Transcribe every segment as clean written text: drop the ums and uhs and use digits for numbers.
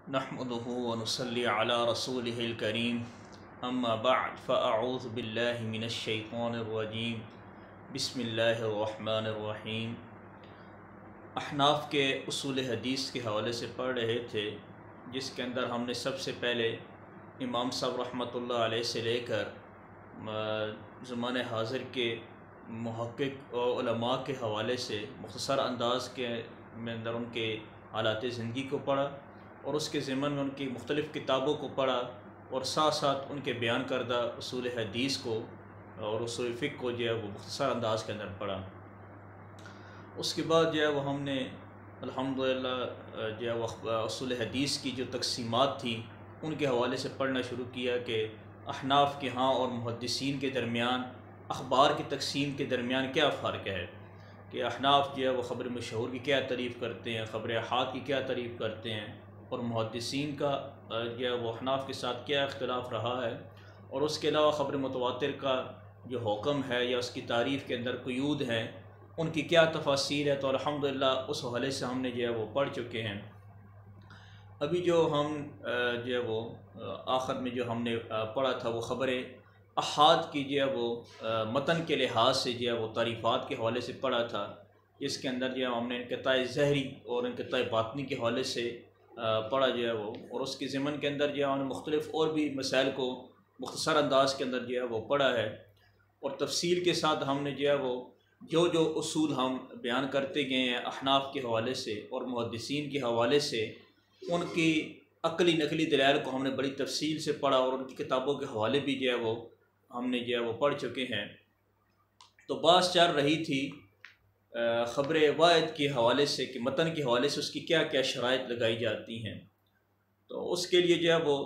نحمده ونصلي على رسوله الكريم اما بعد فاعوذ باللہ من الشیطان الرجیم بسم اللہ الرحمن الرحیم۔ احناف کے اصول حدیث کے حوالے سے پڑھ رہے تھے، جس کے اندر ہم نے سب سے پہلے امام صاحب رحمۃ اللہ علیہ سے لے کر زمانہ حاضر کے محقق اور علماء کے حوالے سے مختصر انداز کے اندر ان کے حالات زندگی کو پڑھا، اور اس کے ضمن میں ان کی مختلف کتابوں کو پڑھا، اور ساتھ ساتھ ان کے بیان کردہ اصول حدیث کو اور اصول فقہ کو جو ہے وہ مختصر انداز کے اندر پڑھا۔ اس کے بعد جو ہے وہ ہم نے الحمدللہ جو ہے وہ اصول حدیث کی جو تقسیمات تھیں ان کے حوالے سے پڑھنا شروع کیا کہ احناف کے ہاں اور محدثین کے درمیان اخبار کی تقسیم کے درمیان کیا فرق ہے، کہ احناف جو ہے وہ خبر مشہور کی کیا تعریف کرتے ہیں، خبر احاد کی کیا تعریف کرتے ہیں، اور محدثین کا جو ہے وہ احناف کے ساتھ کیا اختلاف رہا ہے، اور اس کے علاوہ خبر متواتر کا جو حکم ہے یا اس کی تعریف کے اندر قیود ہیں ان کی کیا تفاصیر ہے۔ تو الحمدللہ اس حوالے سے ہم نے جو ہے وہ پڑھ چکے ہیں۔ ابھی جو ہم جو ہے وہ آخر میں جو ہم نے پڑھا تھا وہ خبر احاد کی جو ہے وہ متن کے لحاظ سے جو ہے وہ تعریفات کے حوالے سے پڑھا تھا، جس کے اندر جو ہے ہم نے انقطاع ظہری اور انقطاع باطنی کے حوالے سے پڑھا جو ہے وہ، اور اس کے ضمن کے اندر جو ہے ہم نے مختلف اور بھی مسائل کو مختصر انداز کے اندر جو ہے وہ پڑھا ہے، اور تفصیل کے ساتھ ہم نے جو ہے وہ جو اصول ہم بیان کرتے گئے ہیں احناف کے حوالے سے اور محدثین کے حوالے سے، ان کی عقلی نقلی دلائل کو ہم نے بڑی تفصیل سے پڑھا، اور ان کی کتابوں کے حوالے بھی جو ہے وہ ہم نے جو ہے وہ پڑھ چکے ہیں۔ تو بات چل رہی تھی خبر واحد کے حوالے سے کہ متن کے حوالے سے اس کی کیا کیا شرائط لگائی جاتی ہیں۔ تو اس کے لیے جو ہے وہ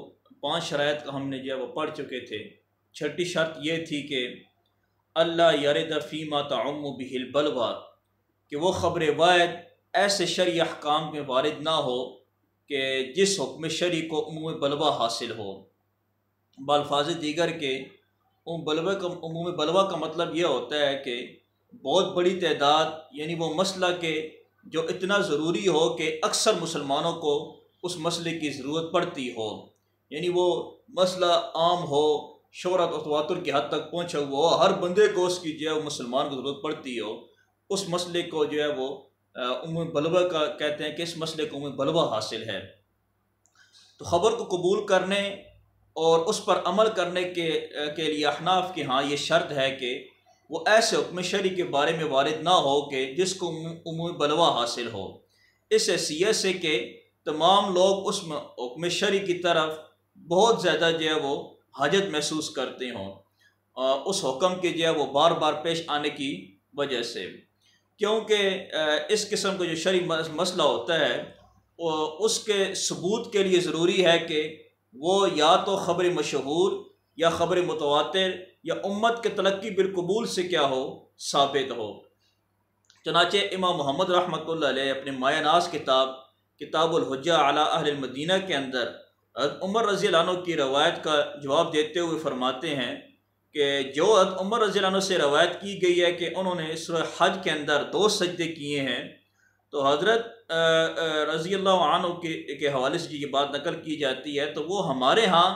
5 شرائط کا ہم نے جو ہے وہ پڑھ چکے تھے۔ چھٹی شرط یہ تھی کہ اللہ یرد فیما تعم بہ البلوى، کہ وہ خبر واحد ایسے شرعی احکام میں وارد نہ ہو کہ جس حکم شرعی کو عموم بلوہ حاصل ہو۔ بالفاظ دیگر کے عموم بلوہ کا مطلب یہ ہوتا ہے کہ بہت بڑی تعداد، یعنی وہ مسئلہ کہ جو اتنا ضروری ہو کہ اکثر مسلمانوں کو اس مسئلے کی ضرورت پڑتی ہو، یعنی وہ مسئلہ عام ہو، شہرت و تواتر کی حد تک پہنچا ہوا ہو، ہر بندے کو اس کی جو ہے وہ مسلمان کو ضرورت پڑتی ہو، اس مسئلے کو جو ہے وہ عموم بلوہ کا کہتے ہیں کہ اس مسئلے کو عموم بلوہ حاصل ہے۔ تو خبر کو قبول کرنے اور اس پر عمل کرنے کے لیے احناف کے ہاں یہ شرط ہے کہ وہ ایسے حکم شرعی کے بارے میں وارد نہ ہو کہ جس کو عموم بلوہ حاصل ہو، اس حیثیت سے کہ تمام لوگ اس حکم شرعی کی طرف بہت زیادہ جو ہے وہ حاجت محسوس کرتے ہوں اس حکم کے جو ہے وہ بار بار پیش آنے کی وجہ سے، کیونکہ اس قسم کا جو شرعی مسئلہ ہوتا ہے اس کے ثبوت کے لیے ضروری ہے کہ وہ یا تو خبر مشہور یا خبر متواتر یا امت کے تلقی بالقبول سے کیا ہو، ثابت ہو۔ چنانچہ امام محمد رحمۃ اللہ علیہ اپنے مایہ ناز کتاب الحجہ علی اہل المدینہ کے اندر حضرت عمر رضی اللہ عنہ کی روایت کا جواب دیتے ہوئے فرماتے ہیں کہ جو حضرت عمر رضی اللہ عنہ سے روایت کی گئی ہے کہ انہوں نے سورہ حج کے اندر 2 سجدے کیے ہیں، تو حضرت رضی اللہ عنہ کے حوالے سے یہ بات نقل کی جاتی ہے، تو وہ ہمارے ہاں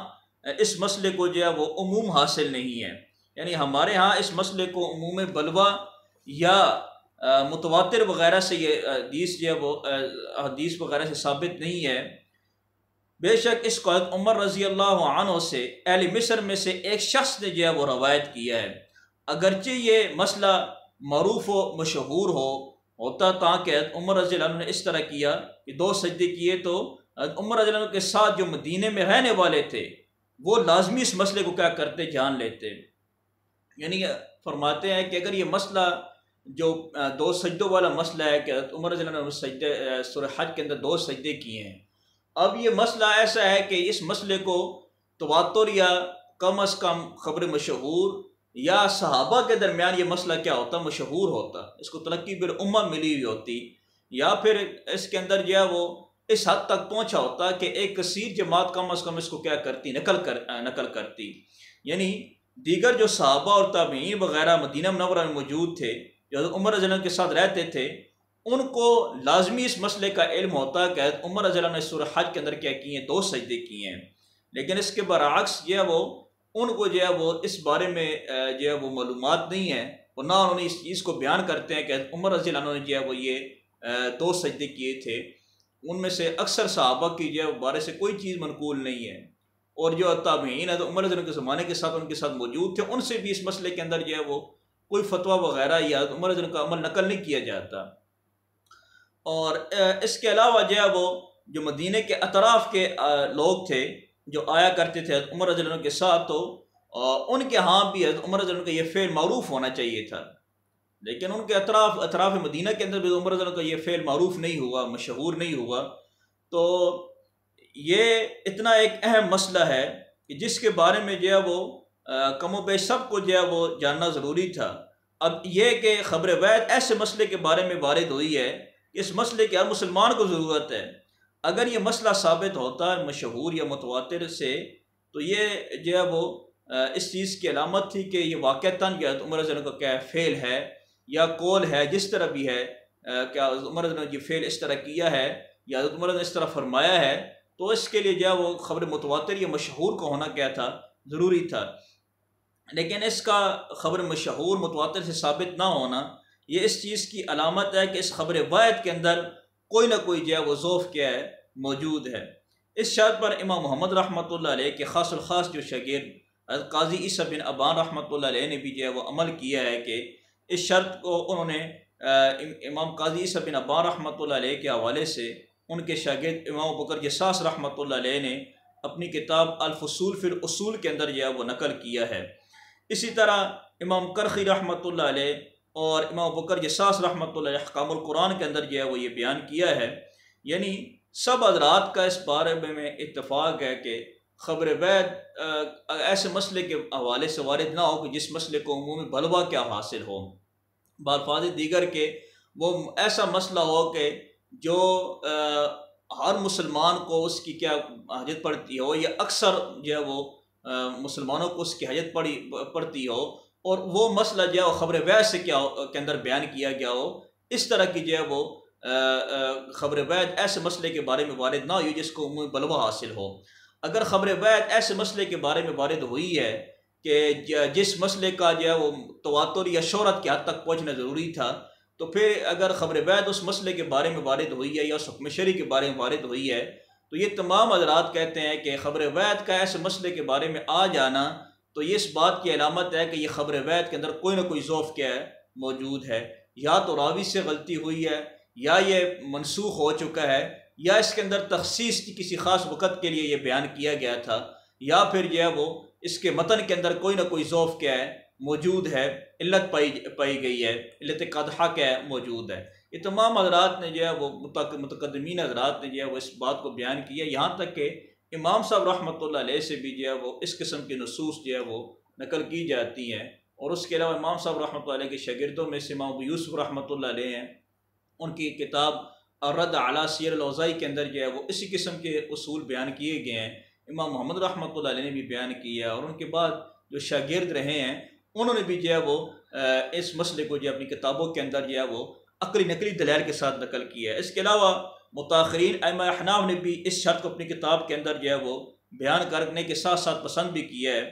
اس مسئلے کو جو ہے وہ عموم حاصل نہیں ہے، یعنی ہمارے ہاں اس مسئلے کو عموم بلوہ یا متواتر وغیرہ سے یہ حدیث جو ہے وہ حدیث وغیرہ سے ثابت نہیں ہے۔ بے شک اس کو حضرت عمر رضی اللہ عنہ سے اہل مصر میں سے ایک شخص نے جو ہے وہ روایت کیا ہے، اگرچہ یہ مسئلہ معروف و مشہور ہوتا تاکہ حضرت عمر رضی اللہ عنہ نے اس طرح کیا کہ 2 سجدے کیے، تو حضرت عمر رضی اللہ عنہ کے ساتھ جو مدینے میں رہنے والے تھے وہ لازمی اس مسئلے کو کیا کرتے، جان لیتے، یعنی فرماتے ہیں کہ اگر یہ مسئلہ جو 2 سجدوں والا مسئلہ ہے کہ حضرت عمر رضی اللہ عنہ سجدے سورہ حج کے اندر 2 سجدے کیے ہیں، اب یہ مسئلہ ایسا ہے کہ اس مسئلے کو تواتر یا کم از کم خبر مشہور یا صحابہ کے درمیان یہ مسئلہ کیا ہوتا، مشہور ہوتا، اس کو تلقی بالامہ ملی ہوئی ہوتی، یا پھر اس کے اندر جو ہے وہ اس حد تک پہنچا ہوتا کہ ایک کثیر جماعت کم از کم اس کو کیا کرتی، نقل کرتی، یعنی دیگر جو صحابہ اور تابعین وغیرہ مدینہ منورہ میں موجود تھے جو حضرت عمر رضی اللہ عنہ کے ساتھ رہتے تھے، ان کو لازمی اس مسئلے کا علم ہوتا ہے کہ عمر رضی اللہ عنہ نے سورہ حج کے اندر کیا کیے ہیں، 2 سجدے کیے ہیں، لیکن اس کے برعکس جو ہے وہ ان کو جو ہے وہ اس بارے میں جو ہے وہ معلومات نہیں ہے، اور نہ انہوں نے اس چیز کو بیان کرتے ہیں کہ عمر رضی اللہ عنہ نے جو ہے وہ یہ 2 سجدے کیے تھے۔ ان میں سے اکثر صحابہ کی جو ہے بارے سے کوئی چیز منقول نہیں ہے، اور جو تابعین ہے تو عمر رضی اللہ عنہ کے زمانے کے ساتھ ان کے ساتھ موجود تھے، ان سے بھی اس مسئلے کے اندر جو ہے وہ کوئی فتویٰ وغیرہ یا عمر رضی اللہ عنہ کا عمل نقل نہیں کیا جاتا۔ اور اس کے علاوہ جو ہے وہ جو مدینہ کے اطراف کے لوگ تھے جو آیا کرتے تھے عمر رضی اللہ عنہ کے ساتھ، تو ان کے ہاں بھی عمر رضی اللہ عنہ کا یہ فعل معروف ہونا چاہیے تھا، لیکن ان کے اطراف مدینہ کے اندر بھی عمر رضی اللہ عنہ کا یہ فعل معروف نہیں ہوا، مشہور نہیں ہوا۔ تو یہ اتنا ایک اہم مسئلہ ہے کہ جس کے بارے میں جو ہے وہ کم و بیش سب کو جو ہے وہ جاننا ضروری تھا۔ اب یہ کہ خبر وحی ایسے مسئلے کے بارے میں وارد ہوئی ہے کہ اس مسئلے کی ہر مسلمان کو ضرورت ہے۔ اگر یہ مسئلہ ثابت ہوتا ہے مشہور یا متواتر سے، تو یہ جو ہے وہ اس چیز کی علامت تھی کہ یہ واقعتاً یا عمر رضی اللہ عنہ کا کیا فعل ہے یا قول ہے، جس طرح بھی ہے، کیا عمر رضی اللہ عنہ نے یہ فعل اس طرح کیا ہے یا عمر رضی اللہ عنہ نے اس طرح فرمایا ہے، تو اس کے لیے جو ہے وہ خبر متواتر یا مشہور کا ہونا کیا تھا، ضروری تھا۔ لیکن اس کا خبر مشہور متواتر سے ثابت نہ ہونا یہ اس چیز کی علامت ہے کہ اس خبر واحد کے اندر کوئی نہ کوئی جو ہے وہ ضعف کیا ہے، موجود ہے۔ اس شرط پر امام محمد رحمۃ اللہ علیہ کے خاص الخاص جو شاگرد قاضی عیسیٰ بن ابان رحمۃ اللہ علیہ نے بھی جو ہے وہ عمل کیا ہے کہ اس شرط کو انہوں نے امام قاضی عیسیٰ بن ابان رحمۃ اللہ علیہ کے حوالے سے ان کے شاگرد امام ابوبکر جساس رحمۃ اللہ علیہ نے اپنی کتاب الفصول فی الاصول کے اندر جو ہے وہ نقل کیا ہے۔ اسی طرح امام کرخی رحمۃ اللہ علیہ اور امام ابوبکر جساس رحمۃ اللہ علیہ احکام القرآن کے اندر جو ہے وہ یہ بیان کیا ہے، یعنی سب حضرات کا اس بارے میں اتفاق ہے کہ خبر وحی ایسے مسئلے کے حوالے سے وارد نہ ہو کہ جس مسئلے کو عمومی بلوا کیا حاصل ہو، بالفاظ دیگر کے وہ ایسا مسئلہ ہو کہ جو ہر مسلمان کو اس کی کیا حاجت پڑتی ہو، یا اکثر جو ہے وہ مسلمانوں کو اس کی حاجت پڑتی ہو، اور وہ مسئلہ جو ہے وہ خبر وحی سے کیا کے اندر بیان کیا گیا ہو۔ اس طرح کی جو ہے وہ خبر وحی ایسے مسئلے کے بارے میں وارد نہ ہوئی جس کو عمومی بلوا حاصل ہو۔ اگر خبر وحی ایسے مسئلے کے بارے میں وارد ہوئی ہے کہ جس مسئلے کا جو ہے وہ تواتر یا شہرت کی حد تک پہنچنا ضروری تھا، تو پھر اگر خبر وحی اس مسئلے کے بارے میں وارد ہوئی ہے یا اس حکم شرعی کے بارے میں وارد ہوئی ہے، تو یہ تمام حضرات کہتے ہیں کہ خبر وحی کا ایسے مسئلے کے بارے میں آ جانا تو یہ اس بات کی علامت ہے کہ یہ خبر وحی کے اندر کوئی نہ کوئی ضعف کیا ہے، موجود ہے، یا تو راوی سے غلطی ہوئی ہے، یا یہ منسوخ ہو چکا ہے، یا اس کے اندر تخصیص کی کسی خاص وقت کے لیے یہ بیان کیا گیا تھا، یا پھر جو ہے وہ اس کے متن کے اندر کوئی نہ کوئی ضعف کیا ہے، موجود ہے، علت پائی گئی ہے، علت قادحہ کیا ہے، موجود ہے۔ یہ تمام حضرات نے جو ہے وہ متقدمین حضرات نے جو ہے وہ اس بات کو بیان کیا، یہاں تک کہ امام صاحب رحمۃ اللہ علیہ سے بھی جو ہے وہ اس قسم کی نصوص جو ہے وہ نقل کی جاتی ہیں۔ اور اس کے علاوہ امام صاحب رحمۃ اللہ علیہ کے شاگردوں میں سے امام ابو یوسف رحمۃ اللہ علیہ ہیں، ان کی کتاب الرد علی سیر الاوزاعی کے اندر جو ہے وہ اسی قسم کے اصول بیان کیے گئے ہیں۔ امام محمد رحمۃ اللہ علیہ نے بھی بیان کیا، اور ان کے بعد جو شاگرد رہے ہیں انہوں نے بھی جو ہے وہ اس مسئلے کو جو اپنی کتابوں کے اندر جو ہے وہ عقلی نقلی دلائل کے ساتھ نقل کیا ہے۔ اس کے علاوہ متاخرین ائمہ احناف نے بھی اس شرط کو اپنی کتاب کے اندر جو ہے وہ بیان کرنے کے ساتھ ساتھ پسند بھی کیا ہے۔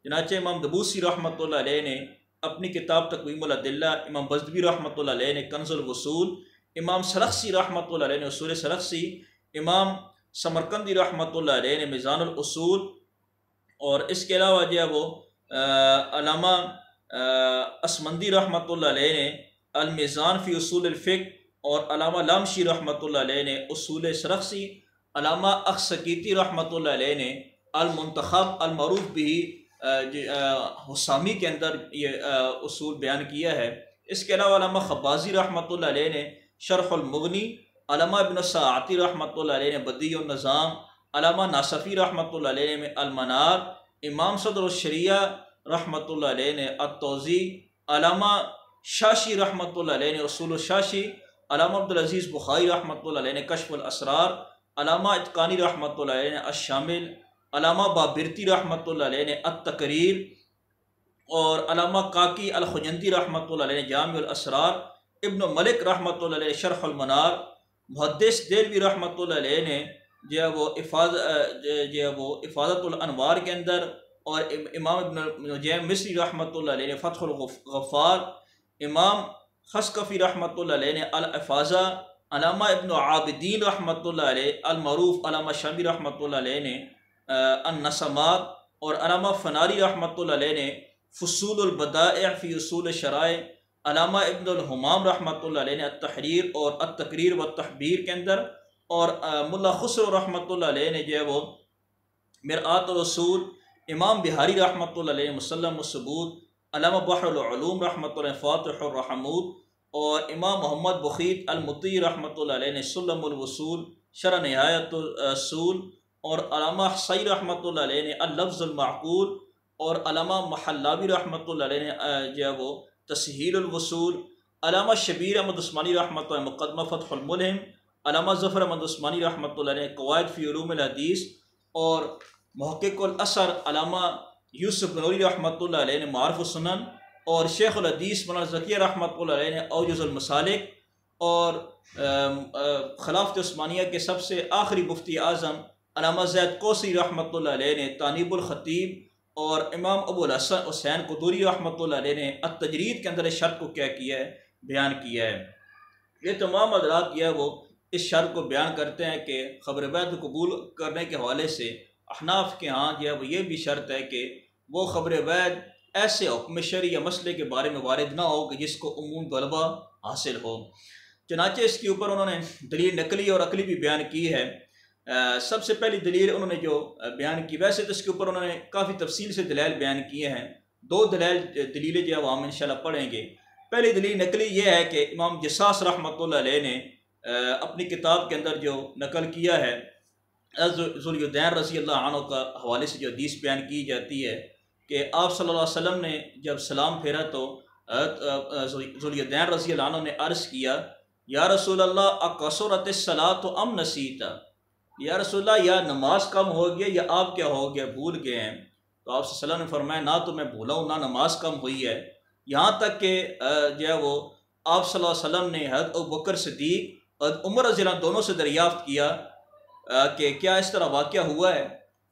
چنانچہ امام دبوسی رحمۃ اللہ علیہ نے اپنی کتاب تقویم الادلہ، امام بزدوی رحمۃ اللہ علیہ نے کنز الوصول، امام سرخسی رحمۃ اللہ علیہ نے اصول سرخسی، امام سمرقندی رحمۃ اللہ علیہ نے میزان الاصول، اور اس کے علاوہ جو ہے وہ علامہ اسمندی رحمۃ اللہ علیہ نے المیزان فی اصول الفقہ، اور علامہ لامشی رحمۃ اللہ علیہ نے اصول سرخسی، علامہ اخسکیتی رحمۃ اللہ علیہ نے المنتخب المعروف بھی حسامی کے اندر یہ اصول بیان کیا ہے۔ اس کے علاوہ علامہ خبازی رحمۃ اللہ علیہ نے شرح المغنی، علامہ ابن ساعتی رحمۃ اللہ علیہ نے بدیع النظام، علامہ ناصفی رحمۃ اللہ علیہ نے المنار، امام صدر الشریعہ رحمۃ اللہ علیہ نے التوضیح، علامہ شاشی رحمۃ اللہ علیہ نے اصول الشاشی، علامہ عبدالعزیز بخاری رحمۃ اللہ علیہ نے کشف الاسرار، علامہ اتقانی رحمۃ اللہ علیہ نے الشامل، علامہ بابرتی رحمۃ اللہ علیہ نے التقریر، اور علامہ کاکی الخجندی رحمۃ اللہ علیہ نے جامع الاسرار۔ ابن ملک رحمۃ اللہ علیہ شرح المنار، محدث دہلوی رحمۃ اللہ علیہ نے وہ افاضت الانوار کے اندر، اور امام ابن نجیم مصری رحمۃ اللہ علیہ نے فتح الغفار، امام خسکفی رحمۃ اللہ علیہ نے الافاظہ، علامہ ابن عابدین رحمۃ اللہ علیہ المعروف، علامہ شامی رحمۃ اللہ علیہ نے النسمات، اور علامہ فناری رحمۃ اللہ علیہ نے فصول البدائع فی اصول الشرائع، علامہ ابن الحمام رحمۃ اللہ علیہ نے التحریر اور التقریر والتحبیر کے اندر، اور ملا خسرو رحمۃ اللہ علیہ نے وہ مرآت الرسول، امام بہاری رحمۃ اللہ علیہ مسلم الثبوت، علامہ بحر العلوم رحمۃ اللہ فاتح الرحمود، اور امام محمد بخیت المطی رحمۃ اللہ علیہ نے سلم الوصول شرح نہایت الرسول، اور علامہ حصی رحمۃ اللہ علیہ نے اللفظ المعقول، اور علامہ محلاوی رحمۃ اللہ علیہ نے وہ تسہیل الوصول، علامہ شبیر احمد عثمانی رحمۃ اللہ مقدمہ فتح الملہم، علامہ ظفر احمد عثمانی رحمۃ اللہ علیہ قواعد فی علوم الحدیث، اور محقق الاثر علامہ یوسف نوری رحمۃ اللہ علیہ نے معارف السنن، اور شیخ الحدیث مولانا ذکیہ رحمۃ اللہ علیہ نے اوجز المسالک، اور خلافت عثمانیہ کے سب سے آخری مفتی اعظم علامہ زید کوسی رحمۃ اللہ علیہ نے تانیب الخطیب، اور امام ابو الحسن حسین قدوری رحمۃ اللہ علیہ نے التجرید کے اندر اس شرط کو کیا کیا ہے، بیان کیا ہے۔ یہ تمام حضرات وہ اس شرط کو بیان کرتے ہیں کہ خبر بعد قبول کرنے کے حوالے سے احناف کے ہاں وہ یہ بھی شرط ہے کہ وہ خبر بعد ایسے حکم شرعی یا مسئلے کے بارے میں وارد نہ ہو کہ جس کو عموم غلبہ حاصل ہو۔ چنانچہ اس کے اوپر انہوں نے دلیل نقلی اور عقلی بھی بیان کی ہے۔ سب سے پہلی دلیل انہوں نے جو بیان کی، ویسے تو اس کے اوپر انہوں نے کافی تفصیل سے دلائل بیان کیے ہیں، دو دلیلیں ہم انشاءاللہ پڑھیں گے۔ پہلی دلیل نقلی یہ ہے کہ امام جساس رحمۃ اللہ علیہ نے اپنی کتاب کے اندر جو نقل کیا ہے ذوالیدین رضی اللہ عنہ کا حوالے سے جو حدیث بیان کی جاتی ہے کہ آپ صلی اللہ علیہ وسلم نے جب سلام پھیرا تو ذوالیدین رضی اللہ عنہ نے عرض کیا، یا رسول اللہ اقصرت الصلاۃ ام نسیت، یا رسول اللہ یا نماز کم ہو گیا یا آپ کیا ہو گیا، بھول گئے ہیں؟ تو آپ صلی اللہ علیہ وسلم نے فرمایا نہ تو میں بھولا ہوں نہ نماز کم ہوئی ہے، یہاں تک کہ وہ آپ صلی اللہ علیہ وسلم نے حضرت ابوبکر صدیق اور عمر رضی اللہ عنہ دونوں سے دریافت کیا کہ کیا اس طرح واقعہ ہوا ہے۔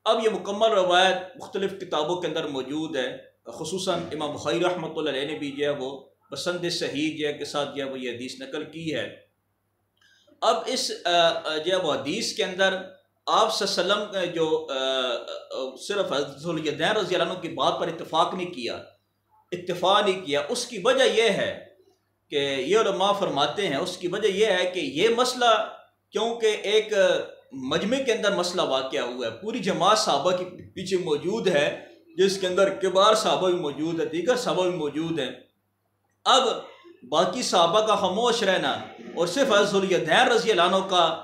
اب یہ مکمل روایت مختلف کتابوں کے اندر موجود ہے، خصوصاً امام بخاری رحمۃ اللہ علیہ نے بھی وہ بسند صحیح کے ساتھ وہ یہ حدیث نقل کی ہے۔ اب اس وہ حدیث کے اندر آپ صلی اللہ علیہ وسلم جو صرف ذوالیدین رضی اللہ عنہ کی بات پر اتفاق نہیں کیا، اس کی وجہ یہ ہے کہ یہ علماء فرماتے ہیں، اس کی وجہ یہ ہے کہ یہ مسئلہ کیونکہ ایک مجمع کے اندر مسئلہ واقعہ ہوا ہے، پوری جماعت صحابہ کے پیچھے موجود ہے، جس کے اندر کبار صحابہ بھی موجود ہے، دیگر صحابہ بھی موجود ہیں۔ اب باقی صحابہ کا خاموش رہنا اور صرف ذوالیدین رضی اللہ عنہ کا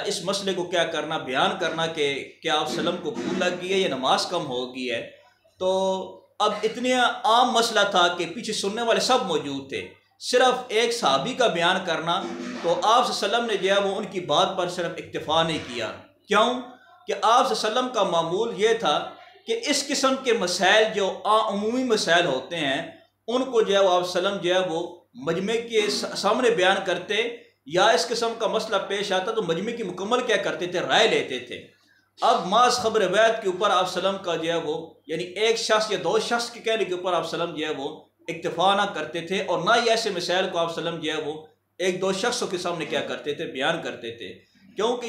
اس مسئلے کو کیا کرنا، بیان کرنا کہ کیا آپ وسلم کو بھول لگی ہے یا نماز کم ہو گئی ہے، تو اب اتنا عام مسئلہ تھا کہ پیچھے سننے والے سب موجود تھے، صرف ایک صحابی کا بیان کرنا، تو آپ صلی اللہ علیہ وسلم نے وہ ان کی بات پر صرف اکتفا نہیں کیا۔ کیوں کہ آپ صلی اللہ علیہ وسلم کا معمول یہ تھا کہ اس قسم کے مسائل جو عمومی مسائل ہوتے ہیں ان کو آپ صلی اللہ علیہ وسلم وہ مجمع کے سامنے بیان کرتے، یا اس قسم کا مسئلہ پیش آتا تو مجمع کی مکمل کیا کرتے تھے، رائے لیتے تھے۔ اب محض خبر بیعت کے اوپر آپ صلی اللہ علیہ وسلم کا وہ یعنی ایک شخص یا دو شخص کے کہنے کے اوپر آپ صلی اللہ علیہ وسلم وہ اکتفا نہ کرتے تھے، اور نہ ہی ایسے مسائل کو آپ صلی اللہ علیہ وسلم وہ ایک دو شخصوں کے سامنے کیا کرتے تھے، بیان کرتے تھے، کیونکہ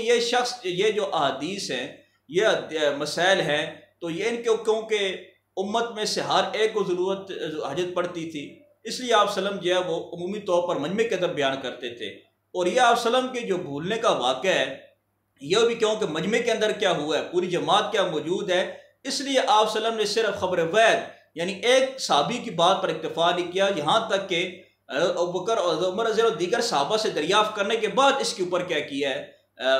یہ جو احادیث ہیں، یہ مسائل ہیں، تو یہ ان کے کیونکہ امت میں سے ہر ایک کو ضرورت حاجت پڑتی تھی، اس لیے آپ صلی اللہ علیہ وسلم وہ عمومی طور پر مجمع کے اندر بیان کرتے تھے۔ اور یہ آپ صلی اللہ علیہ وسلم کے جو بھولنے کا واقعہ ہے، یہ بھی کیونکہ مجمع کے اندر کیا ہوا ہے، پوری جماعت کیا موجود ہے، اس لیے آپ صلی اللہ علیہ وسلم نے صرف خبر وید یعنی ایک صحابی کی بات پر اکتفا نہیں کیا، یہاں تک کہ ابوبکر اور عمر رضی اللہ عنہ دیگر صحابہ سے دریافت کرنے کے بعد اس کے اوپر کیا کیا ہے،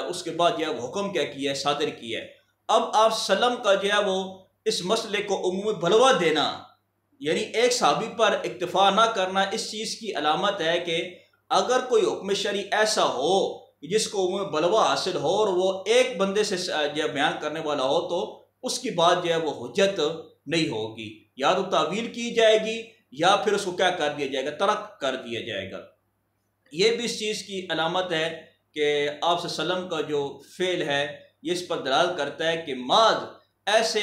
اس کے بعد حکم کیا کیا ہے، صادر کیا ہے۔ اب آپ صلی اللہ علیہ وسلم کا وہ اس مسئلے کو عمومی بلوا دینا، یعنی ایک صحابی پر اکتفا نہ کرنا، اس چیز کی علامت ہے کہ اگر کوئی حکم شرعی ایسا ہو جس کو عمومی بلوا حاصل ہو اور وہ ایک بندے سے بیان کرنے والا ہو، تو اس کی بات وہ حجت نہیں ہوگی، یا تو تعویل کی جائے گی یا پھر اس کو کیا کر دیا جائے گا، ترک کر دیا جائے گا۔ یہ بھی اس چیز کی علامت ہے کہ آپ صلی اللہ علیہ وسلم کا جو فعل ہے یہ اس پر دلالت کرتا ہے کہ بعض ایسے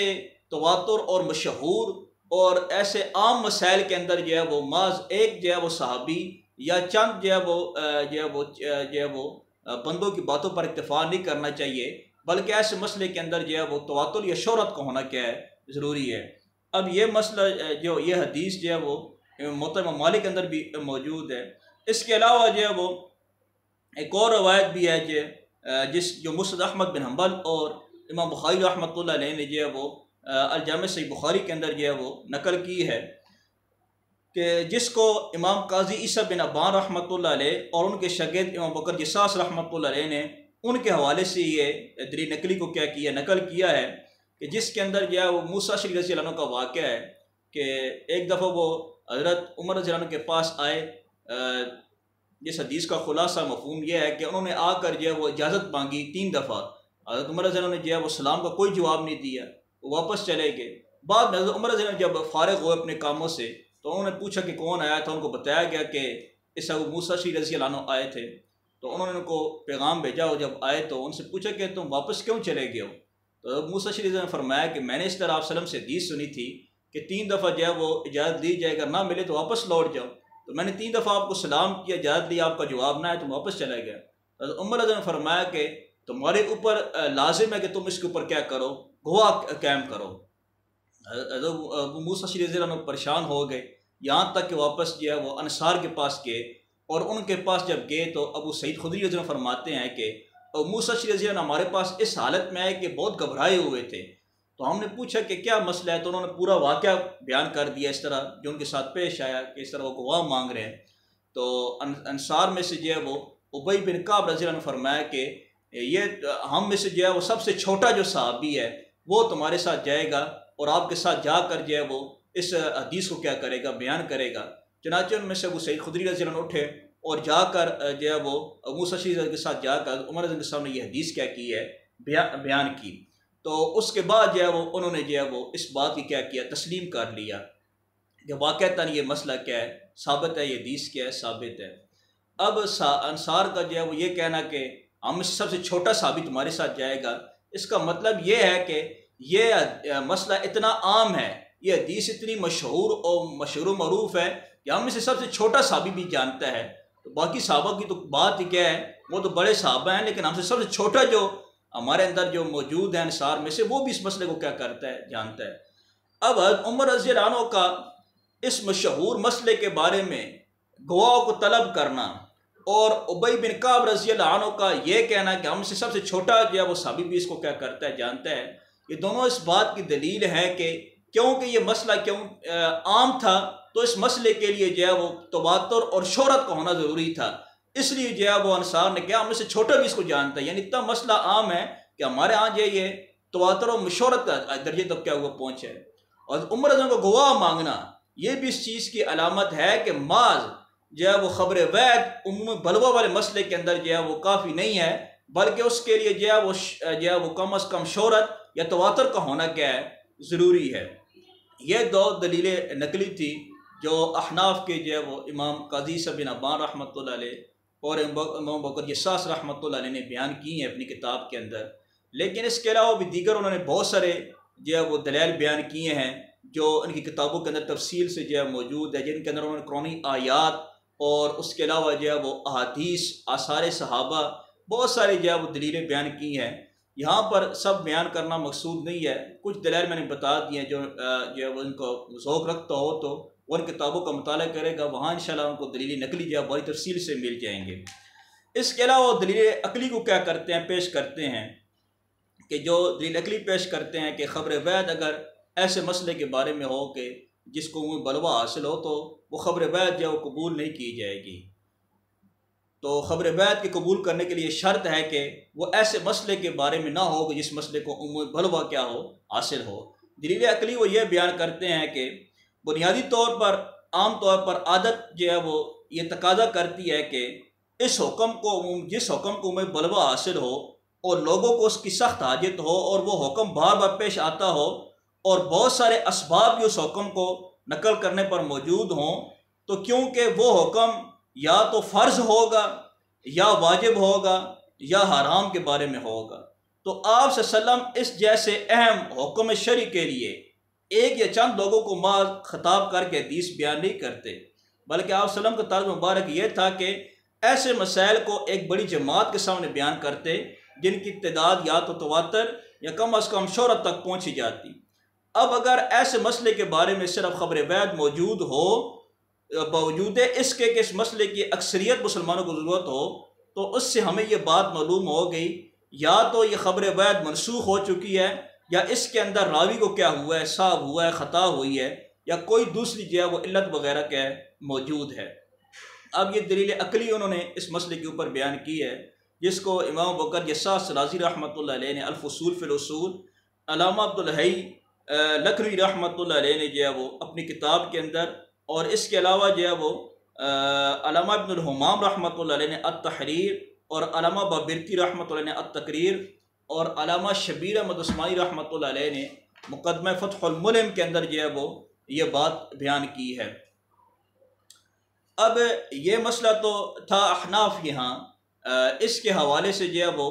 تواتر اور مشہور اور ایسے عام مسائل کے اندر جو ہے وہ بعض ایک جو ہے وہ صحابی یا چند جو ہے وہ بندوں کی باتوں پر اتفاق نہیں کرنا چاہیے، بلکہ ایسے مسئلے کے اندر جو ہے وہ تواتر یا شہرت کا ہونا کیا ہے ضروری ہے۔ اب یہ مسئلہ جو یہ حدیث جو ہے وہ موطا امام مالک کے اندر بھی موجود ہے۔ اس کے علاوہ جو ہے وہ ایک اور روایت بھی ہے جو مسند احمد بن حنبل اور امام بخاری رحمۃ اللہ علیہ نے جو ہے وہ الجامع صحیح بخاری کے اندر جو ہے وہ نقل کی ہے کہ جس کو امام قاضی عیسیٰ بن ابان رحمۃ اللہ علیہ اور ان کے شاگرد امام بکر جساس رحمۃ اللہ علیہ نے ان کے حوالے سے یہ دلیل نقلی کو نقل کیا ہے کہ جس کے اندر جو ہے وہ موسیٰ شریف رضی اللہ عنہ کا واقعہ ہے کہ ایک دفعہ وہ حضرت عمر رضی اللہ عنہ کے پاس آئے۔ جس حدیث کا خلاصہ مفہوم یہ ہے کہ انہوں نے آ کر جو ہے وہ اجازت مانگی 3 دفعہ، حضرت عمر رضی اللہ عنہ نے جو ہے وہ سلام کا کوئی جواب نہیں دیا، وہ واپس چلے گئے۔ بعد میں حضرت عمر رضی اللہ عنہ جب فارغ ہوئے اپنے کاموں سے تو انہوں نے پوچھا کہ کون آیا تھا، ان کو بتایا گیا کہ اس ابو موسیٰ شریف رضی اللہ عنہ آئے تھے۔ تو انہوں نے ان کو پیغام بھیجا اور جب آئے تو ان سے پوچھا کہ تم واپس کیوں چلے گئے ہو؟ تو ابو موسیٰ شریف نے فرمایا کہ میں نے اس طرح آپ صلی اللہ علیہ وسلم سے حدیث سنی تھی کہ 3 دفعہ جو ہے وہ اجازت دی جائے، اگر نہ ملے تو واپس لوٹ جاؤ، تو میں نے 3 دفعہ آپ کو سلام کیا، اجازت لی، آپ کا جواب نہ ہے، تم واپس چلا گیا۔ تو عمر رضی اللہ عنہ نے فرمایا کہ تمہارے اوپر لازم ہے کہ تم اس کے اوپر کیا کرو، گواہ قائم کرو۔ ابو موسیٰ شریف رضی اللہ عنہ پریشان ہو گئے، یہاں تک کہ واپس جو ہے وہ انصار کے پاس گئے، اور ان کے پاس جب گئے تو ابو سعید خدری رضی اللہ عنہ فرماتے ہیں کہ ابو موسیٰ شریف رضی اللہ عنہ ہمارے پاس اس حالت میں آئے کہ بہت گھبرائے ہوئے تھے۔ تو ہم نے پوچھا کہ کیا مسئلہ ہے، تو انہوں نے پورا واقعہ بیان کر دیا، اس طرح جو ان کے ساتھ پیش آیا کہ اس طرح وہ گواہ مانگ رہے ہیں۔ تو انصار میں سے جو ہے وہ ابی بن کعب رضی اللہ عنہ فرمایا کہ یہ ہم میں سے جو ہے وہ سب سے چھوٹا جو صحابی ہے وہ تمہارے ساتھ جائے گا اور آپ کے ساتھ جا کر جو ہے وہ اس حدیث کو کیا کرے گا، بیان کرے گا۔ چنانچہ ان میں سے ابو سعید خدری رضی اللہ عنہ اٹھے اور جا کر جو ہے وہ ابو موسیٰ شریف کے ساتھ جا کر عمر رضی اللہ عنہ کے سامنے یہ حدیث کیا کی ہے، بیان کی۔ تو اس کے بعد جو ہے وہ انہوں نے جو ہے وہ اس بات کی کیا کیا، تسلیم کر لیا کہ واقعتاً یہ مسئلہ کیا ہے، ثابت ہے، یہ حدیث کیا ہے، ثابت ہے۔ اب انصار کا جو ہے وہ یہ کہنا کہ ہم سے سب سے چھوٹا صحابی تمہارے ساتھ جائے گا، اس کا مطلب یہ ہے کہ یہ مسئلہ اتنا عام ہے، یہ حدیث اتنی مشہور و معروف ہے کہ ہم میں سے سب سے چھوٹا صحابی بھی جانتا ہے، تو باقی صحابہ کی تو بات ہی کیا ہے، وہ تو بڑے صحابہ ہیں، لیکن ہم سے سب سے چھوٹا جو ہمارے اندر جو موجود ہیں انصار میں سے، وہ بھی اس مسئلے کو کیا کرتا ہے، جانتا ہے۔ اب عمر رضی اللہ عنہ کا اس مشہور مسئلے کے بارے میں گواہوں کو طلب کرنا اور ابی بن کعب رضی اللہ عنہ کا یہ کہنا کہ ہم سے سب سے چھوٹا جو ہے وہ صحابی بھی اس کو کیا کرتا ہے، جانتا ہے، یہ دونوں اس بات کی دلیل ہے کہ کیونکہ یہ مسئلہ عام تھا تو اس مسئلے کے لیے جو ہے وہ تواتر اور شہرت کا ہونا ضروری تھا، اس لیے جو ہے وہ انصار نے کہا ہم سے چھوٹا بھی اس کو جانتا ہے، یعنی اتنا مسئلہ عام ہے کہ ہمارے ہاں جو یہ تواتر اور شہرت کا درجے تک کیا ہوا پہنچا ہے۔ اور عمر رضی اللہ عنہ کو گواہ مانگنا یہ بھی اس چیز کی علامت ہے کہ بعض جو ہے وہ خبر وید عموم بلوہ والے مسئلے کے اندر جو ہے وہ کافی نہیں ہے، بلکہ اس کے لیے جو ہے وہ کم از کم شہرت یا تواتر کا ہونا کیا ہے، ضروری ہے۔ یہ 2 دلیلیں نقلی تھی جو احناف کے جو ہے وہ امام قاضی عیسیٰ بن ابان رحمۃ اللہ علیہ اور امام بکر جساس رحمۃ اللہ علیہ نے بیان کی ہیں اپنی کتاب کے اندر، لیکن اس کے علاوہ بھی دیگر انہوں نے بہت سارے جو ہے وہ دلائل بیان کیے ہیں جو ان کی کتابوں کے اندر تفصیل سے جو ہے موجود ہے، جن کے اندر انہوں نے قرآنی آیات اور اس کے علاوہ جو ہے وہ احادیث، آثار صحابہ، بہت سارے جو ہے وہ دلیلیں بیان کی ہیں۔ یہاں پر سب بیان کرنا مقصود نہیں ہے، کچھ دلائل میں نے بتا دی ہیں جو ہے وہ ان کو ذوق رکھتا ہو تو وہ ان کتابوں کا مطالعہ کرے گا، وہاں انشاءاللہ ان کو دلیل نقلی جو ہے بڑی تفصیل سے مل جائیں گے۔ اس کے علاوہ دلیل عقلی کو کیا کرتے ہیں، پیش کرتے ہیں کہ جو دلیل عقلی پیش کرتے ہیں کہ خبر وید اگر ایسے مسئلے کے بارے میں ہو کہ جس کو بلوہ حاصل ہو تو وہ خبر وید جو ہے وہ قبول نہیں کی جائے گی۔ تو خبر وید کے قبول کرنے کے لیے شرط ہے کہ وہ ایسے مسئلے کے بارے میں نہ ہو کہ جس مسئلے کو بلوہ کیا ہو، حاصل ہو۔ دلیل عقلی وہ یہ بیان کرتے ہیں کہ بنیادی طور پر عام طور پر عادت جو ہے وہ یہ تقاضا کرتی ہے کہ جس حکم کو بلوہ حاصل ہو اور لوگوں کو اس کی سخت حاجت ہو اور وہ حکم بار بار پیش آتا ہو اور بہت سارے اسباب بھی اس حکم کو نقل کرنے پر موجود ہوں، تو کیونکہ وہ حکم یا تو فرض ہوگا یا واجب ہوگا یا حرام کے بارے میں ہوگا، تو آپ صلی اللہ علیہ وسلم اس جیسے اہم حکم شرعی کے لیے ایک یا چند لوگوں کو خطاب کر کے حدیث بیان نہیں کرتے، بلکہ آپ صلی اللہ علیہ وسلم کا طرز مبارک یہ تھا کہ ایسے مسائل کو ایک بڑی جماعت کے سامنے بیان کرتے جن کی تعداد یا تو تواتر یا کم از کم شہرت تک پہنچی جاتی۔ اب اگر ایسے مسئلے کے بارے میں صرف خبر وحید موجود ہو، باوجود اس کے کہ اس مسئلے کی اکثریت مسلمانوں کو ضرورت ہو، تو اس سے ہمیں یہ بات معلوم ہو گئی یا تو یہ خبر وحید منسوخ ہو چکی ہے، یا اس کے اندر راوی کو کیا ہوا ہے، صاحب ہوا ہے، خطا ہوئی ہے، یا کوئی دوسری جو ہے وہ علت وغیرہ کیا ہے موجود ہے۔ اب یہ دلیل عقلی انہوں نے اس مسئلے کے اوپر بیان کی ہے، جس کو امام بکر جساس رازی رحمۃ اللہ علیہ نے الفصول فی الاصول، علامہ عبدالحی لکھنوی رحمۃ اللہ علیہ نے جو ہے وہ اپنی کتاب کے اندر، اور اس کے علاوہ جو ہے وہ علامہ ابن الحمام رحمۃ اللہ علیہ نے التحریر، اور علامہ بابرکی رحمۃ اللہ علیہ نے التقریر، اور علامہ شبیر احمد عثمانی رحمۃ اللہ علیہ نے مقدمہ فتح الملم کے اندر جو ہے وہ یہ بات بیان کی ہے۔ اب یہ مسئلہ تو تھا احناف یہاں، اس کے حوالے سے جو ہے وہ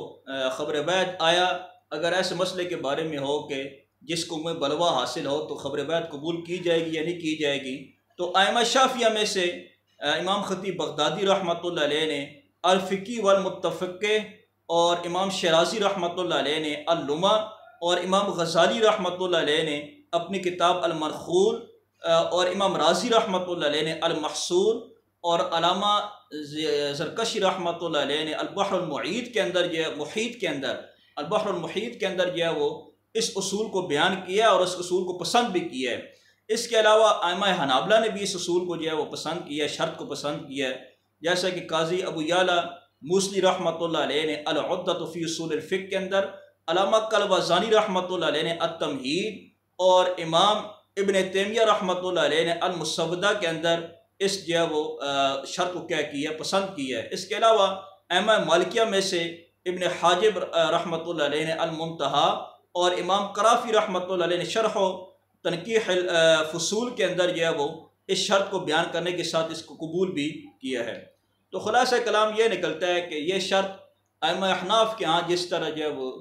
خبر وحید آیا، اگر ایسے مسئلے کے بارے میں ہو کہ جس کو میں بلوا حاصل ہو تو خبر وحید قبول کی جائے گی یا نہیں کی جائے گی، تو ائمہ شافعیہ میں سے امام خطیب بغدادی رحمۃ اللہ علیہ نے الفقی والمتفقہ، اور امام شیرازی رحمۃ اللہ علیہ نے اللمع، اور امام غزالی رحمۃ اللہ علیہ نے اپنی کتاب المرخول، اور امام رازی رحمۃ اللہ علیہ نے المحصول، اور علامہ زرکشی رحمۃ اللہ علیہ نے البحر المحیط کے اندر جو ہے محیط کے اندر البحر المحیط کے اندر جو ہے وہ اس اصول کو بیان کیا اور اس اصول کو پسند بھی کیا ہے۔ اس کے علاوہ ائمہ حنابلہ نے بھی اس اصول کو جو ہے وہ پسند کیا ہے، شرط کو پسند کیا ہے، جیسا کہ قاضی ابو یعلیٰ موصلی رحمۃ اللہ علیہ نے العدۃ فی اصول الفقہ کے اندر، علامہ قلوازانی رحمۃ اللہ علیہ نے التمہید، اور امام ابن تیمیہ رحمۃ اللہ علیہ نے المسودہ کے اندر اس جو ہے وہ شرط کو کیا کیا پسند کیا ہے۔ اس کے علاوہ ائمہ مالکیہ میں سے ابن حاجب رحمۃ اللہ علیہ نے المنتہا، اور امام قرافی رحمۃ اللہ علیہ نے شرح و تنقیح الفصول کے اندر جو ہے وہ اس شرط کو بیان کرنے کے ساتھ اس کو قبول بھی کیا ہے۔ تو خلاصہ کلام یہ نکلتا ہے کہ یہ شرط ائمہ احناف کے ہاں جس طرح جو ہے وہ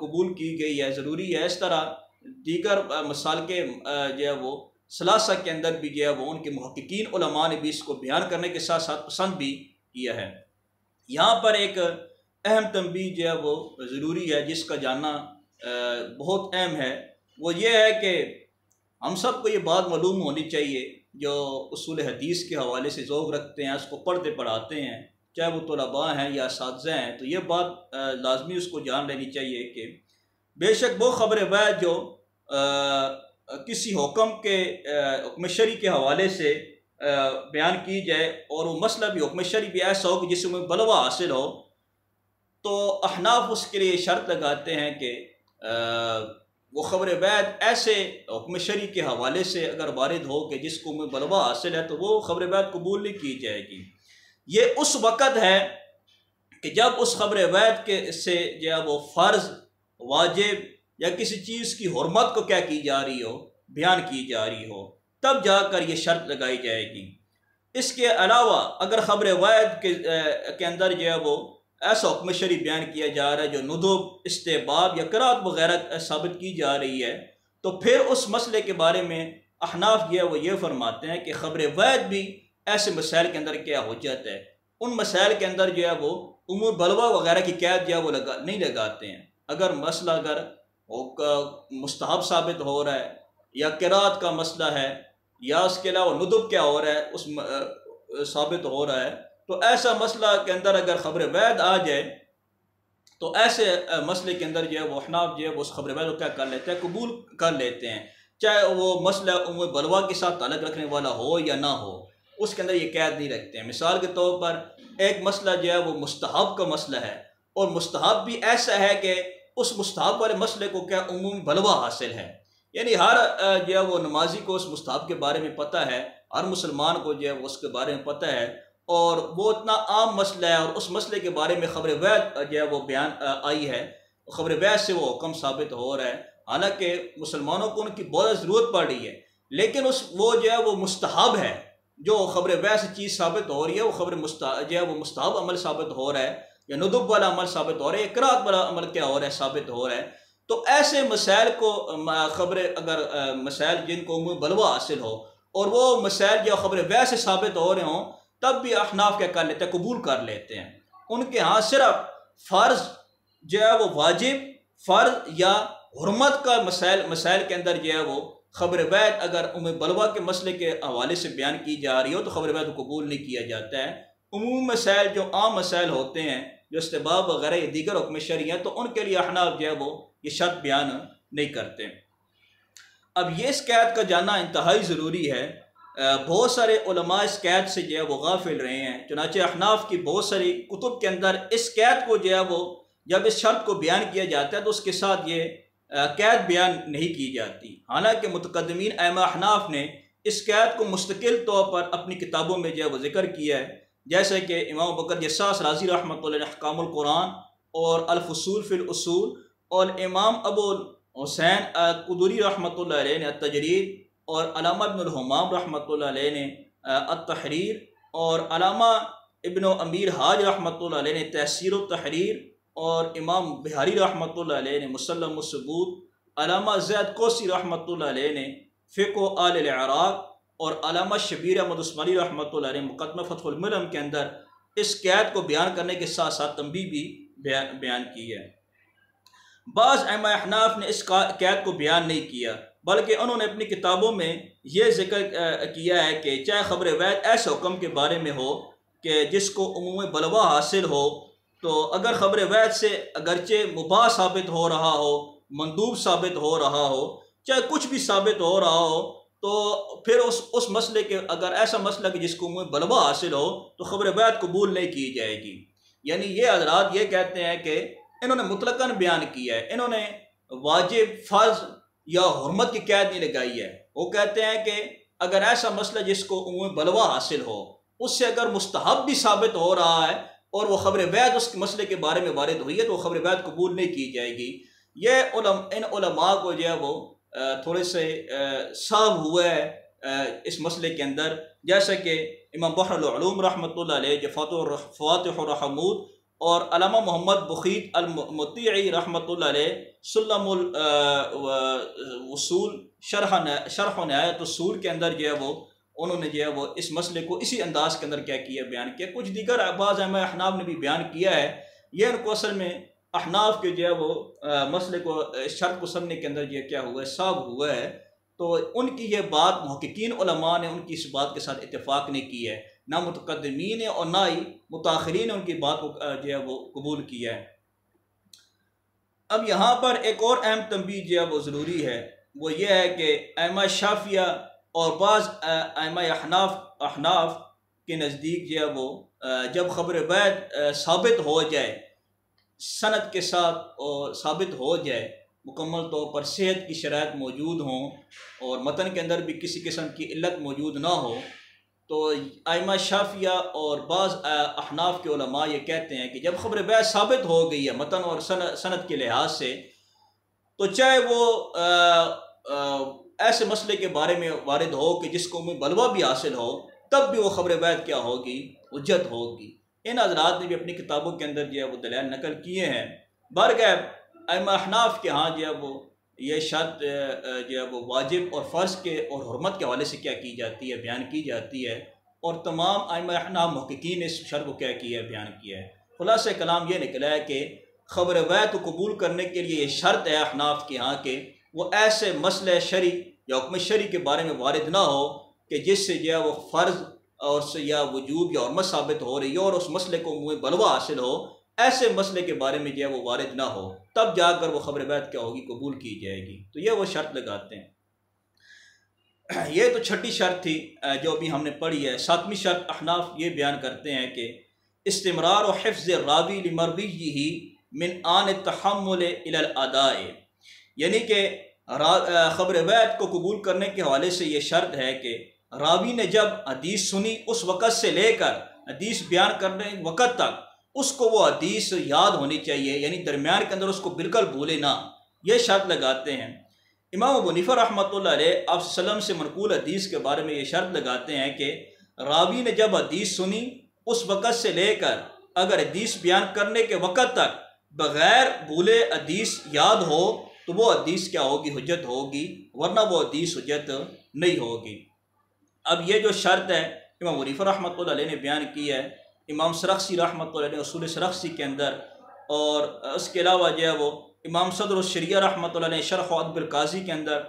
قبول کی گئی ہے، ضروری ہے، اس طرح دیگر مسائل کے جو ہے وہ ثلاثہ کے اندر بھی جو ہے وہ ان کے محققین علماء نے بھی اس کو بیان کرنے کے ساتھ ساتھ پسند بھی کیا ہے۔ یہاں پر ایک اہم تنبیہ جو ہے وہ ضروری ہے، جس کا جاننا بہت اہم ہے، وہ یہ ہے کہ ہم سب کو یہ بات معلوم ہونی چاہیے، جو اصول حدیث کے حوالے سے ذوق رکھتے ہیں، اس کو پڑھتے پڑھاتے ہیں، چاہے وہ طلباء ہیں یا اساتذہ ہیں، تو یہ بات لازمی اس کو جان لینی چاہیے کہ بے شک وہ خبر وحید جو کسی حکم شرعی کے حوالے سے بیان کی جائے، اور وہ مسئلہ بھی حکم شرعی بھی ایسا ہو کہ جس میں بلوا حاصل ہو، تو احناف اس کے لیے شرط لگاتے ہیں کہ وہ خبر وحید ایسے حکم شرعی کے حوالے سے اگر وارد ہو کہ جس کو میں بلوا حاصل ہے، تو وہ خبر وحید قبول نہیں کی جائے گی۔ یہ اس وقت ہے کہ جب اس خبر وحید کے سے جو ہے وہ فرض، واجب یا کسی چیز کی حرمت کو کیا کی جا رہی ہو، بیان کی جا رہی ہو، تب جا کر یہ شرط لگائی جائے گی۔ اس کے علاوہ اگر خبر وحید کے اندر جو ہے وہ ایسا حکم شرعی بیان کیا جا رہا ہے جو ندب، استحباب یا قرات وغیرہ ثابت کی جا رہی ہے، تو پھر اس مسئلے کے بارے میں احناف جو ہے وہ یہ فرماتے ہیں کہ خبر وحید بھی ایسے مسائل کے اندر کیا ہو جاتا ہے، ان مسائل کے اندر جو ہے وہ امور بلوا وغیرہ کی قید جو ہے وہ نہیں لگاتے ہیں۔ اگر مسئلہ اگر مستحب ثابت ہو رہا ہے، یا قرات کا مسئلہ ہے، یا اس کے علاوہ ندب کیا ہو رہا ہے اس ثابت ہو رہا ہے، تو ایسا مسئلہ کے اندر اگر خبر وحید آ جائے تو ایسے مسئلے کے اندر جو ہے وہ احناف جو ہے وہ اس خبر وحید کو کیا کر لیتے ہیں، قبول کر لیتے ہیں، چاہے وہ مسئلہ امور بلوا کے ساتھ تعلق رکھنے والا ہو یا نہ ہو، اس کے اندر یہ قید نہیں رکھتے ہیں۔ مثال کے طور پر ایک مسئلہ جو ہے وہ مستحب کا مسئلہ ہے، اور مستحب بھی ایسا ہے کہ اس مستحب والے مسئلے کو کیا عمومی بلوا حاصل ہے، یعنی ہر جو ہے وہ نمازی کو اس مستحب کے بارے میں پتہ ہے، ہر مسلمان کو جو ہے وہ اس کے بارے میں پتہ ہے، اور وہ اتنا عام مسئلہ ہے، اور اس مسئلے کے بارے میں خبر وحید جو ہے وہ بیان آئی ہے، خبر وحید سے وہ حکم ثابت ہو رہا ہے، حالانکہ مسلمانوں کو ان کی بہت ضرورت پڑ رہی ہے، لیکن وہ جو ہے وہ مستحب ہے، جو خبر ویس چیز ثابت ہو رہی ہے وہ خبر جو ہے وہ مستحب عمل ثابت ہو رہا ہے یا ندب والا عمل ثابت ہو رہا ہے یا قرات والا عمل کیا ہو رہا ہے ثابت ہو رہا ہے، تو ایسے مسائل کو خبر اگر مسائل جن کو عمومی بلوہ حاصل ہو اور وہ مسائل جو خبر ویس سے ثابت ہو رہے ہوں، تب بھی احناف کیا کر لیتے ہیں، قبول کر لیتے ہیں۔ ان کے ہاں صرف فرض جو ہے وہ واجب، فرض یا حرمت کا مسائل کے اندر جو ہے وہ خبر بیت اگر بلوہ کے مسئلے کے حوالے سے بیان کی جا رہی ہو تو خبر بیت کو قبول نہیں کیا جاتا ہے۔ عمومی مسائل جو عام مسائل ہوتے ہیں جو استحباب وغیرہ یا دیگر حکم شرعی ہیں، تو ان کے لیے احناف جو ہے وہ یہ شرط بیان نہیں کرتے۔ اب یہ اس قید کا جاننا انتہائی ضروری ہے۔ بہت سارے علماء اس قید سے جو ہے وہ غافل رہے ہیں، چنانچہ احناف کی بہت ساری کتب کے اندر اس قید کو جو ہے وہ جب اس شرط کو بیان کیا جاتا ہے تو اس کے ساتھ یہ قید بیان نہیں کی جاتی، حالانکہ متقدمین ائمہ احناف نے اس قید کو مستقل طور پر اپنی کتابوں میں جو ہے وہ ذکر کیا ہے، جیسے کہ امام بکر جساس رازی رحمۃ اللہ علیہ احکام القرآن اور الفصول فی الاصول، اور امام ابو حسین قدوری رحمۃ اللہ علیہ نے التجرید، اور علامہ ابن الحمام رحمۃ اللہ علیہ نے التحریر، اور علامہ ابن امیر حاج رحمۃ اللہ علیہ نے تحسیر التحریر، اور امام بہاری رحمۃ اللہ علیہ نے مسلم الثبوت، علامہ زید کوسی رحمۃ اللہ علیہ نے فقہ آل العراق، اور علامہ شبیر احمد عثمانی رحمۃ اللہ علیہ مقدمہ فتح الملم کے اندر اس قید کو بیان کرنے کے ساتھ ساتھ تنبیہ بھی بیان کی ہے۔ بعض ائمہ احناف نے اس قید کو بیان نہیں کیا، بلکہ انہوں نے اپنی کتابوں میں یہ ذکر کیا ہے کہ چاہے خبر وید ایسے حکم کے بارے میں ہو کہ جس کو عمومی بلوہ حاصل ہو، تو اگر خبر وید سے اگرچہ مباح ثابت ہو رہا ہو، مندوب ثابت ہو رہا ہو، چاہے کچھ بھی ثابت ہو رہا ہو، تو پھر اس مسئلے کے اگر ایسا مسئلہ کہ جس کو عمومی بلوہ حاصل ہو تو خبر وید قبول نہیں کی جائے گی۔ یعنی یہ حضرات یہ کہتے ہیں کہ انہوں نے مطلقاً بیان کیا ہے، انہوں نے واجب، فرض یا حرمت کی قید نہیں لگائی ہے۔ وہ کہتے ہیں کہ اگر ایسا مسئلہ جس کو عمومی بلوہ حاصل ہو، اس سے اگر مستحب بھی ثابت ہو رہا ہے اور وہ خبر وید اس مسئلے کے بارے میں وارد ہوئی ہے تو وہ خبر وید قبول نہیں کی جائے گی۔ یہ ان علماء کو جو ہے وہ تھوڑے سے صعب ہوا ہے اس مسئلے کے اندر، جیسے کہ امام بحر العلوم رحمۃ اللہ علیہ جو فواتح الرحمود، اور علامہ محمد بخیت المطیعی رحمۃ اللہ علیہ سلم الوصول شرح نہایت اصول کے اندر جو ہے وہ انہوں نے جو ہے وہ اس مسئلے کو اسی انداز کے اندر کیا کیا، بیان کیا۔ کچھ دیگر بعض ائمہ احناف نے بھی بیان کیا ہے۔ یہ ان کو اصل میں احناف کے جو ہے وہ مسئلے کو شرط کو سمجھنے کے اندر یہ کیا ہوا ہے، صعب ہوا ہے۔ تو ان کی یہ بات محققین علماء نے ان کی اس بات کے ساتھ اتفاق نہیں کی ہے، نہ متقدمین اور نہ ہی متاخرین نے ان کی بات کو جو ہے وہ قبول کیا ہے۔ اب یہاں پر ایک اور اہم تنبیہ جو ہے وہ ضروری ہے، وہ یہ ہے کہ ائمہ شافعیہ اور بعض ائمہ احناف کے نزدیک جو ہے وہ جب خبر وید ثابت ہو جائے، سند کے ساتھ اور ثابت ہو جائے، مکمل طور پر صحت کی شرائط موجود ہوں اور متن کے اندر بھی کسی قسم کی علت موجود نہ ہو، تو ائمہ شافعیہ اور بعض احناف کے علماء یہ کہتے ہیں کہ جب خبر وید ثابت ہو گئی ہے متن اور سند کے لحاظ سے، تو چاہے وہ ایسے مسئلے کے بارے میں وارد ہو کہ جس کو بلوہ بھی حاصل ہو، تب بھی وہ خبر وید کیا ہوگی، حجت ہوگی۔ ان حضرات نے بھی اپنی کتابوں کے اندر جو ہے وہ دلائل نقل کیے ہیں۔ برگب ائمہ احناف کے ہاں جو ہے وہ یہ شرط جو ہے وہ واجب اور فرض کے اور حرمت کے حوالے سے کیا کی جاتی ہے، بیان کی جاتی ہے، اور تمام ائمہ احناف محققین نے اس شرط کو کیا کیا ہے، بیان کیا ہے۔ خلاصہ کلام یہ نکلا ہے کہ خبر وید کو قبول کرنے کے لیے یہ شرط ہے احناف کے ہاں کہ وہ ایسے مسئلہ شرعی یا حکم شرعی کے بارے میں وارد نہ ہو کہ جس سے جو ہے وہ فرض اور یا وجوب یا حرمت ثابت ہو رہی ہو اور اس مسئلے کو بلوہ حاصل ہو، ایسے مسئلے کے بارے میں جو ہے وہ وارد نہ ہو، تب جا کر وہ خبر وید کیا ہوگی، قبول کی جائے گی۔ تو یہ وہ شرط لگاتے ہیں۔ یہ تو چھٹی شرط تھی جو ابھی ہم نے پڑھی ہے۔ ساتویں شرط احناف یہ بیان کرتے ہیں کہ استمرار و حفظ راوی لمرویہ من آن التحمل الی الاداء، یعنی کہ خبر وید کو قبول کرنے کے حوالے سے یہ شرط ہے کہ راوی نے جب حدیث سنی اس وقت سے لے کر حدیث بیان کرنے وقت تک اس کو وہ حدیث یاد ہونی چاہیے، یعنی درمیان کے اندر اس کو بالکل بھولے نہ، یہ شرط لگاتے ہیں۔ امام ابو حنیفہ رحمۃ اللہ علیہ آپ صلی اللہ علیہ وسلم سے منقول حدیث کے بارے میں یہ شرط لگاتے ہیں کہ راوی نے جب حدیث سنی اس وقت سے لے کر اگر حدیث بیان کرنے کے وقت تک بغیر بھولے حدیث یاد ہو تو وہ حدیث کیا ہوگی؟ حجت ہوگی، ورنہ وہ حدیث حجت نہیں ہوگی۔ اب یہ جو شرط ہے امام حنیفہ رحمۃ اللہ علیہ نے بیان کی ہے، امام سرخسی رحمۃ اللہ علیہ اصول سرخسی کے اندر، اور اس کے علاوہ جو ہے وہ امام صدر الشریعہ رحمۃ اللہ علیہ شرح ادب القاضی کے اندر،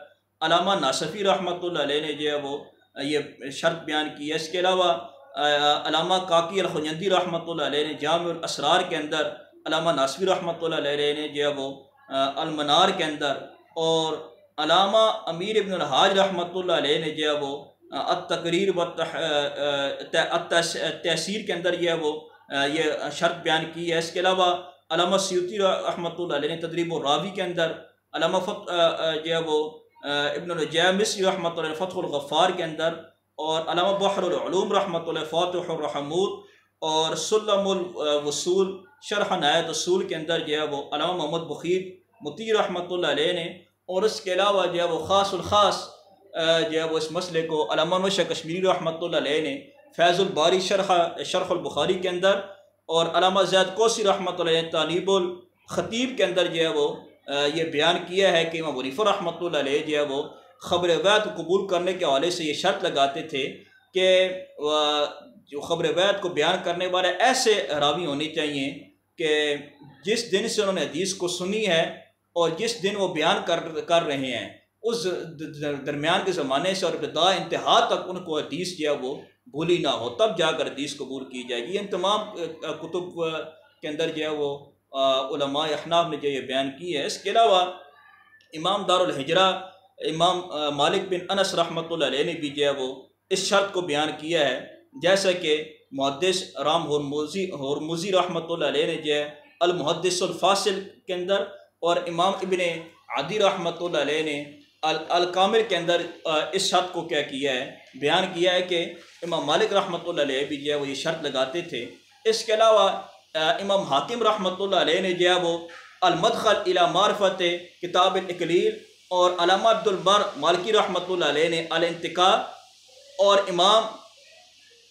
علامہ ناصفی رحمۃ اللہ علیہ نے جو ہے وہ یہ شرط بیان کی ہے۔ اس کے علاوہ علامہ کاکی الخنجندی رحمۃ اللہ علیہ نے جامع الاسرار کے اندر، علامہ ناصفی رحمۃ اللہ علیہ نے جو ہے وہ المنار کے اندر، اور علامہ امیر ابن الحاج رحمۃ اللہ علیہ نے جو ہے وہ التقریر و تحصیر کے اندر جو ہے وہ یہ شرط بیان کی ہے۔ اس کے علاوہ علامہ سیوطی رحمۃ اللہ علیہ نے تدریب الراوی کے اندر، علامہ جو ہے وہ ابن الجیم مصری رحمۃ اللہ علیہ فتح الغفار کے اندر، اور علامہ بحر العلوم رحمۃ اللہ فاتح الرحمود، اور سلم الوصول شرح نہایت اصول کے اندر جو ہے وہ علامہ محمد بخیت مطیع رحمۃ اللہ علیہ نے، اور اس کے علاوہ جو ہے وہ خاص الخاص جو ہے وہ اس مسئلے کو علامہ نوشہ کشمیری رحمۃ اللہ علیہ نے فیض الباری شرح البخاری کے اندر، اور علامہ زید کوسی رحمۃ اللہ علیہ تعلیب الخطیب کے اندر جو ہے وہ یہ بیان کیا ہے کہ امام حنیفہ رحمۃ اللہ علیہ جو ہے وہ خبر وحید کو قبول کرنے کے حوالے سے یہ شرط لگاتے تھے کہ جو خبر وحید کو بیان کرنے والے ایسے راوی ہونے چاہیے کہ جس دن سے انہوں نے حدیث کو سنی ہے اور جس دن وہ بیان کر رہے ہیں اس درمیان کے زمانے سے اور ابتدا انتہا تک ان کو حدیث جو ہے وہ بھولی نہ ہو، تب جا کر حدیث قبول کی جائے گی۔ ان تمام کتب کے اندر جو ہے وہ علماء احناف نے جو یہ بیان کی ہے۔ اس کے علاوہ امام دار الحجرہ امام مالک بن انس رحمۃ اللہ علیہ نے بھی جو ہے وہ اس شرط کو بیان کیا ہے، جیسا کہ محدث رام ہرمزی رحمۃ اللہ علیہ نے جو ہے المحدث الفاصل کے اندر، اور امام ابن عدی رحمۃ اللہ علیہ نے الکامل کے اندر اس شرط کو کیا کیا ہے؟ بیان کیا ہے کہ امام مالک رحمۃ اللہ علیہ بھی جو ہے وہ یہ شرط لگاتے تھے۔ اس کے علاوہ امام حاکم رحمۃ اللہ علیہ نے جو ہے وہ المدخل الی معرفت کتاب الاکلیل، اور علامہ عبد البر مالکی رحمۃ اللہ علیہ نے الانتقاء، اور امام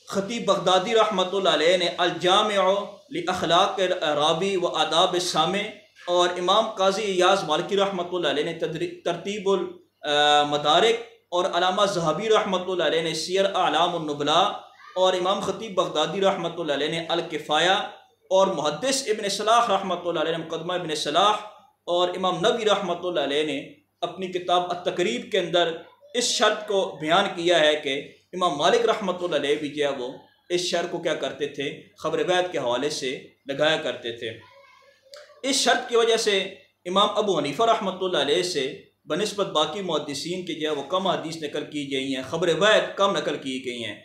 خطیب بغدادی رحمۃ اللہ علیہ نے الجامع لاخلاق راوی و آداب السامع، اور امام قاضی ایاز مالکی رحمۃ اللہ علیہ نے ترتیب المدارک، اور علامہ ذہبی رحمۃ اللہ علیہ نے سیر اعلام النبلاء، اور امام خطیب بغدادی رحمۃ اللہ علیہ نے الکفایہ، اور محدث ابن صلاح رحمۃ اللہ علیہ نے مقدمہ ابن صلاح، اور امام نووی رحمۃ اللہ علیہ نے اپنی کتاب التقریب کے اندر اس شرط کو بیان کیا ہے کہ امام مالک رحمۃ اللہ علیہ بھی جو ہے وہ اس شرط کو کیا کرتے تھے؟ خبر وحید کے حوالے سے لگایا کرتے تھے۔ اس شرط کی وجہ سے امام ابو حنیفہ رحمۃ اللہ علیہ سے بنسبت باقی محدثین کے جو ہے وہ کم حدیث نقل کی گئی ہیں، خبر وحید کم نقل کی گئی ہیں،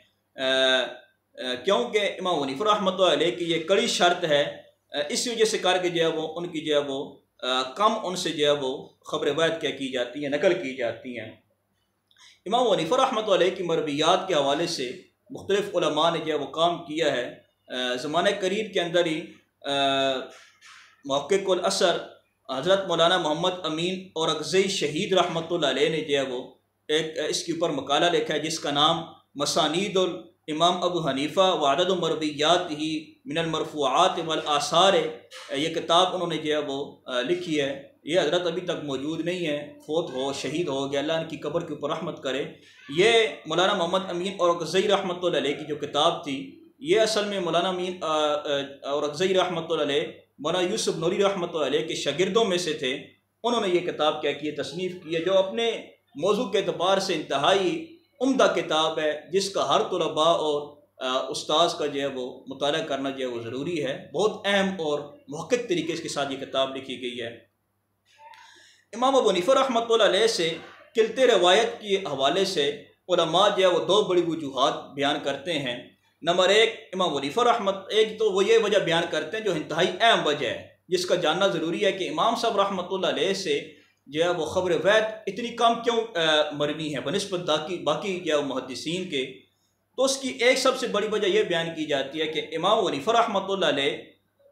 کیونکہ امام حنیفہ رحمۃ اللہ علیہ کی یہ کڑی شرط ہے، اسی وجہ سے کر کے جو ہے وہ ان کی جو ہے وہ کم ان سے جو ہے وہ خبر وحید کیا کی جاتی ہیں، نقل کی جاتی ہیں۔ امام حنیفہ رحمۃ اللہ علیہ کی مرویات کے حوالے سے مختلف علماء نے جو ہے وہ کام کیا ہے۔ زمانہ قریب کے اندر ہی محقق العصر حضرت مولانا محمد امین اورکزئی شہید رحمۃ اللہ علیہ نے جو ہے وہ ایک اس کے اوپر مقالہ لکھا ہے جس کا نام مسانید الامام ابو حنیفہ وعدد مرویات ہی من المرفوعات والآثار ہے۔ یہ کتاب انہوں نے جو ہے وہ لکھی ہے، یہ حضرت ابھی تک موجود نہیں ہے، فوت ہو شہید ہو گیا، اللہ ان کی قبر کے اوپر رحمت کرے۔ یہ مولانا محمد امین اورکزئی رحمۃ اللہ علیہ کی جو کتاب تھی، یہ اصل میں مولانا امین اورکزئی رحمۃ اللہ علیہ مولانا یوسف نوری رحمۃ اللہ علیہ کے شاگردوں میں سے تھے۔ انہوں نے یہ کتاب کیا کی ہے؟ تصنیف کی ہے، جو اپنے موضوع کے اعتبار سے انتہائی عمدہ کتاب ہے، جس کا ہر طلباء اور استاذ کا جو ہے وہ مطالعہ کرنا جو ہے وہ ضروری ہے۔ بہت اہم اور محقق طریقے کے ساتھ یہ کتاب لکھی گئی ہے۔ امام ابو حنیفہ رحمۃ اللہ علیہ سے قلت روایت کے حوالے سے علماء جو ہے وہ دو بڑی وجوہات بیان کرتے ہیں۔ نمبر ایک، امام حنیفہ ایک تو وہ یہ وجہ بیان کرتے ہیں جو انتہائی اہم وجہ ہے، جس کا جاننا ضروری ہے کہ امام صاحب رحمۃ اللہ علیہ سے جو ہے وہ خبر وحید اتنی کم کیوں مرنی ہے بنسبت باقی جو ہے محدثین کے۔ تو اس کی ایک سب سے بڑی وجہ یہ بیان کی جاتی ہے کہ امام حنیفہ رحمۃ اللہ علیہ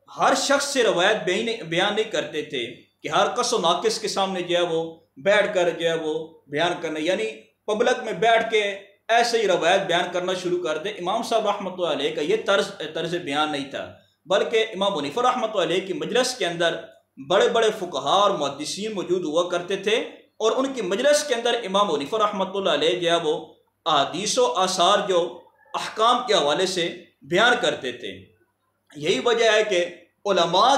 ہر شخص سے روایت بیان نہیں کرتے تھے کہ ہر کس و ناقص کے سامنے جو ہے وہ بیٹھ کر جو ہے وہ بیان کرنا، یعنی پبلک میں بیٹھ کے ایسے ہی روایت بیان کرنا شروع کر دے۔ امام صاحب رحمۃ اللہ علیہ کا یہ طرز بیان نہیں تھا، بلکہ امام حنیفہ رحمۃ اللہ علیہ کی مجلس کے اندر بڑے بڑے فقہاء اور محدثین موجود ہوا کرتے تھے، اور ان کی مجلس کے اندر امام حنیفہ رحمۃ اللہ علیہ جو ہے وہ احادیث و آثار جو احکام کے حوالے سے بیان کرتے تھے۔ یہی وجہ ہے کہ علماء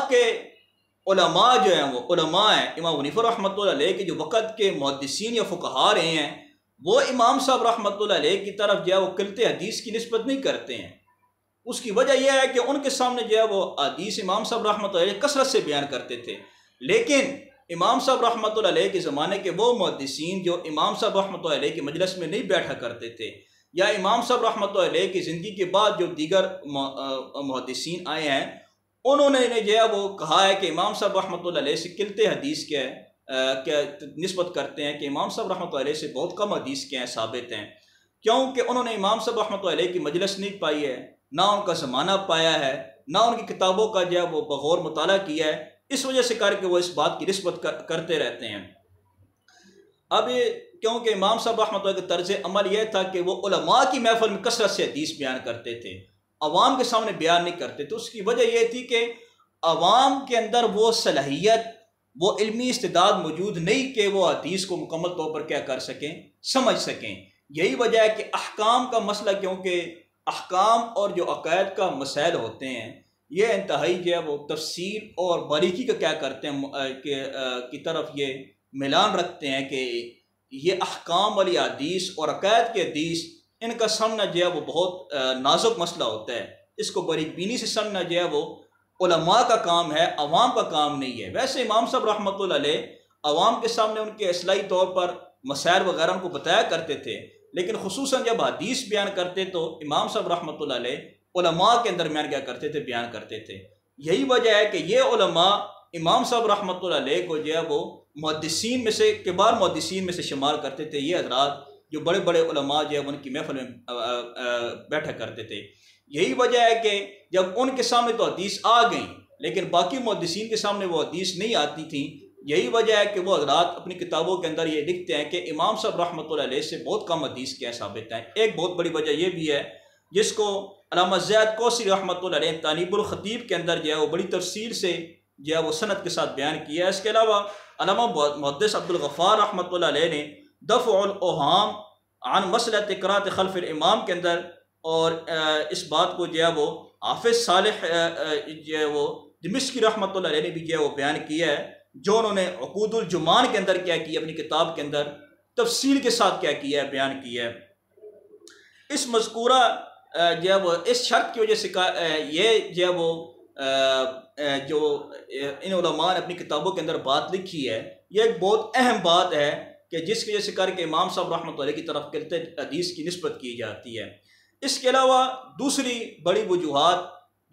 جو ہیں وہ علماء ہیں امام حنیفہ رحمۃ اللہ علیہ کے جو وقت کے محدثین یا فقہاء رہے ہیں، وہ امام صاحب رحمۃ اللہ علیہ کی طرف جو ہے وہ قلت حدیث کی نسبت نہیں کرتے ہیں۔ اس کی وجہ یہ ہے کہ ان کے سامنے جو ہے وہ حدیث امام صاحب رحمۃ اللہ علیہ کثرت سے بیان کرتے تھے، لیکن امام صاحب رحمۃ اللہ علیہ کے زمانے کے وہ محدثین جو امام صاحب رحمۃ اللہ علیہ کی مجلس میں نہیں بیٹھا کرتے تھے، یا امام صاحب رحمۃ اللہ علیہ کی زندگی کے بعد جو دیگر محدثین آئے ہیں، انہوں نے جو ہے وہ کہا ہے کہ امام صاحب رحمۃ اللہ علیہ سے قلت حدیث کے نسبت کرتے ہیں کہ امام صاحب رحمۃ اللہ علیہ سے بہت کم حدیث کے ہیں ثابت ہیں، کیونکہ انہوں نے امام صاحب رحمۃ اللہ علیہ کی مجلس نہیں پائی ہے، نہ ان کا زمانہ پایا ہے، نہ ان کی کتابوں کا جو ہے وہ بغور مطالعہ کیا ہے، اس وجہ سے کر کے وہ اس بات کی نسبت کرتے رہتے ہیں۔ اب کیونکہ امام صاحب رحمۃ اللہ کا طرز عمل یہ تھا کہ وہ علماء کی محفل میں کثرت سے حدیث بیان کرتے تھے، عوام کے سامنے بیان نہیں کرتے، تو اس کی وجہ یہ تھی کہ عوام کے اندر وہ صلاحیت، وہ علمی استعداد موجود نہیں کہ وہ حدیث کو مکمل طور پر کیا کر سکیں، سمجھ سکیں۔ یہی وجہ ہے کہ احکام کا مسئلہ، کیونکہ احکام اور جو عقائد کا مسائل ہوتے ہیں یہ انتہائی جو ہے وہ تفصیل اور باریکی کا کیا کرتے ہیں کی طرف یہ میلان رکھتے ہیں کہ یہ احکام والی حدیث اور عقائد کی حدیث، ان کا سمجھنا جو ہے وہ بہت نازک مسئلہ ہوتا ہے، اس کو باریک بینی سے سمجھنا جو ہے وہ علماء کا کام ہے، عوام کا کام نہیں ہے۔ ویسے امام صاحب رحمۃ اللہ علیہ عوام کے سامنے ان کے اصلاحی طور پر مسائل وغیرہ ان کو بتایا کرتے تھے، لیکن خصوصاً جب حدیث بیان کرتے تو امام صاحب رحمۃ اللہ علیہ علماء کے درمیان کیا کرتے تھے، بیان کرتے تھے۔ یہی وجہ ہے کہ یہ علماء امام صاحب رحمۃ اللہ علیہ کو جو ہے وہ محدثین میں سے، کبار محدثین میں سے شمار کرتے تھے۔ یہ حضرات جو بڑے بڑے علماء جو ہے ان کی محفل میں بیٹھا کرتے تھے۔ یہی وجہ ہے کہ جب ان کے سامنے تو حدیث آ گئیں، لیکن باقی محدثین کے سامنے وہ حدیث نہیں آتی تھیں۔ یہی وجہ ہے کہ وہ حضرات اپنی کتابوں کے اندر یہ لکھتے ہیں کہ امام صاحب رحمۃ اللہ علیہ سے بہت کم حدیث کیا ثابت ہیں۔ ایک بہت بڑی وجہ یہ بھی ہے جس کو علامہ زید کوثی رحمۃ اللہ علیہ تانیب الخطیب کے اندر جو ہے وہ بڑی تفصیل سے جو ہے وہ سند کے ساتھ بیان کیا ہے۔ اس کے علاوہ علامہ محدث عبد الغفار رحمۃ اللہ علیہ نے دفع الاوہام عن مسئلۃ قراءۃ خلف الامام کے اندر اور اس بات کو جو ہے وہ حافظ صالح جو ہے وہ دمشقی رحمۃ اللہ علیہ نے بھی جو ہے وہ بیان کیا ہے، جو انہوں نے عقود الجمان کے اندر کیا کیا، اپنی کتاب کے اندر تفصیل کے ساتھ کیا کیا ہے، بیان کیا ہے۔ اس مذکورہ جو ہے وہ اس شرط کی وجہ سے یہ جو ہے وہ جو ان علماء نے اپنی کتابوں کے اندر بات لکھی ہے، یہ ایک بہت اہم بات ہے کہ جس کی وجہ سے کر کے امام صاحب رحمۃ اللہ علیہ کی طرف قلت حدیث کی نسبت کی جاتی ہے۔ اس کے علاوہ دوسری بڑی وجوہات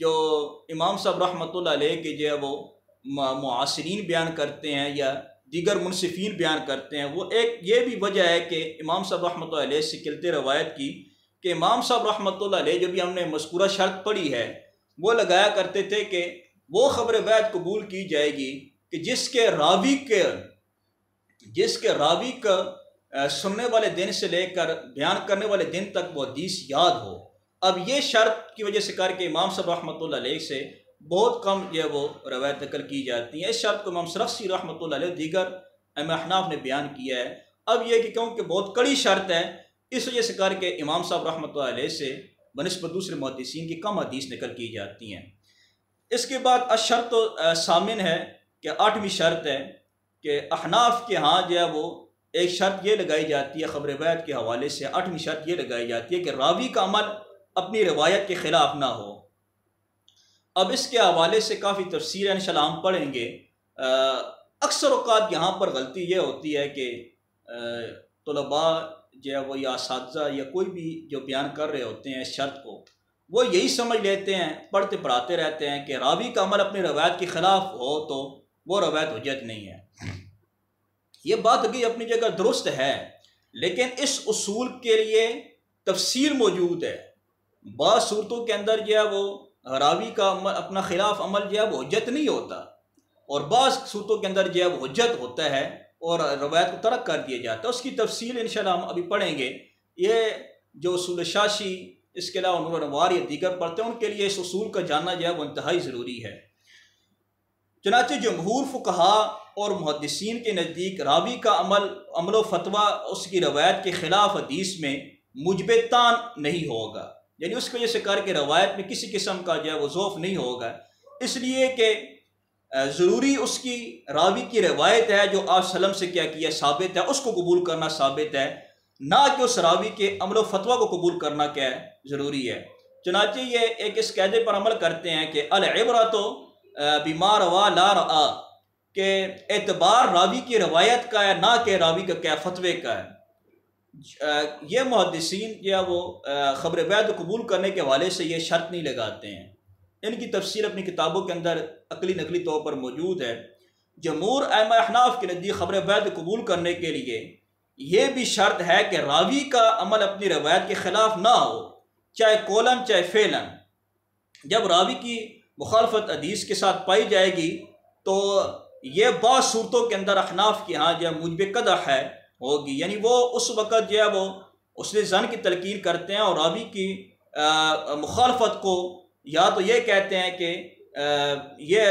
جو امام صاحب رحمۃ اللہ علیہ کے جو ہے وہ معاصرین بیان کرتے ہیں یا دیگر منصفین بیان کرتے ہیں، وہ ایک یہ بھی وجہ ہے کہ امام صاحب رحمۃ اللہ علیہ سے قلت روایت کی کہ امام صاحب رحمۃ اللہ علیہ جو بھی ہم نے مذکورہ شرط پڑھی ہے وہ لگایا کرتے تھے کہ وہ خبر بیعت قبول کی جائے گی کہ جس کے راوی کا سننے والے دن سے لے کر بیان کرنے والے دن تک وہ حدیث یاد ہو۔ اب یہ شرط کی وجہ سے کر کے امام صاحب رحمۃ اللہ علیہ سے بہت کم جو ہے وہ روایت نقل کی جاتی ہیں۔ اس شرط کو امام سرخسی رحمۃ اللہ علیہ دیگر احناف نے بیان کیا ہے۔ اب یہ کہ کیونکہ بہت کڑی شرط ہے، اس وجہ سے کر کے امام صاحب رحمۃ اللہ علیہ سے بنسبت دوسرے محدثین کی کم حدیث نقل کی جاتی ہیں۔ اس کے بعد شرط ثامن ہے کہ 8ویں شرط ہے کہ احناف کے ہاں جو ہے وہ ایک شرط یہ لگائی جاتی ہے خبر بیعت کے حوالے سے، 8ویں شرط یہ لگائی جاتی ہے کہ راوی کا عمل اپنی روایت کے خلاف نہ ہو۔ اب اس کے حوالے سے کافی تفسیر انشاءاللہ ہم پڑھیں گے۔ اکثر اوقات یہاں پر غلطی یہ ہوتی ہے کہ طلباء جو ہے وہ یا اساتذہ یا کوئی بھی جو بیان کر رہے ہوتے ہیں اس شرط کو، وہ یہی سمجھ لیتے ہیں، پڑھتے پڑھاتے رہتے ہیں کہ راوی کا عمل اپنی روایت کے خلاف ہو تو وہ روایت حجت نہیں ہے۔ یہ بات بھی اپنی جگہ درست ہے، لیکن اس اصول کے لیے تفصیل موجود ہے۔ بعض صورتوں کے اندر جو ہے وہ راوی کا اپنا خلاف عمل جو ہے وہ حجت نہیں ہوتا، اور بعض صورتوں کے اندر جو ہے وہ حجت ہوتا ہے اور روایت کو ترک کر دیا جاتا ہے۔ اس کی تفصیل انشاءاللہ ہم ابھی پڑھیں گے۔ یہ جو اصول شاشی اس کے علاوہ نور انوار یا دیگر پڑھتے ہیں ان کے لیے اس اصول کا جاننا جو ہے وہ انتہائی ضروری ہے۔ چنانچہ جمہور فقہا اور محدثین کے نزدیک راوی کا عمل و فتویٰ اس کی روایت کے خلاف حدیث میں مجبتان نہیں ہوگا، یعنی اس کی وجہ سے کر کے روایت میں کسی قسم کا جو ہے وہ ضعف نہیں ہوگا، اس لیے کہ ضروری اس کی راوی کی روایت ہے جو آپ وسلم سے کیا ثابت ہے، اس کو قبول کرنا ثابت ہے، نہ کہ اس راوی کے عمل و فتویٰ کو قبول کرنا کیا ہے ضروری ہے۔ چنانچہ یہ ایک اس قاعدے پر عمل کرتے ہیں کہ العبرۃ بما روا لا رآ، کہ اعتبار راوی کی روایت کا ہے نہ کہ راوی کا کیا فتوے کا ہے۔ یہ محدثین جو ہے وہ خبر بعد قبول کرنے کے حوالے سے یہ شرط نہیں لگاتے ہیں، ان کی تفسیر اپنی کتابوں کے اندر عقلی نقلی طور پر موجود ہے۔ جمہور ائمہ احناف کے نزدیک خبر بعد قبول کرنے کے لیے یہ بھی شرط ہے کہ راوی کا عمل اپنی روایت کے خلاف نہ ہو، چاہے قولاً چاہے فعلاً۔ جب راوی کی مخالفت حدیث کے ساتھ پائی جائے گی تو یہ بعض صورتوں کے اندر احناف کی ہاں جو ہے مجب قدح ہے ہوگی، یعنی وہ اس وقت جو ہے وہ اس نے ظن کی تلقین کرتے ہیں اور راوی کی مخالفت کو یا تو یہ کہتے ہیں کہ یہ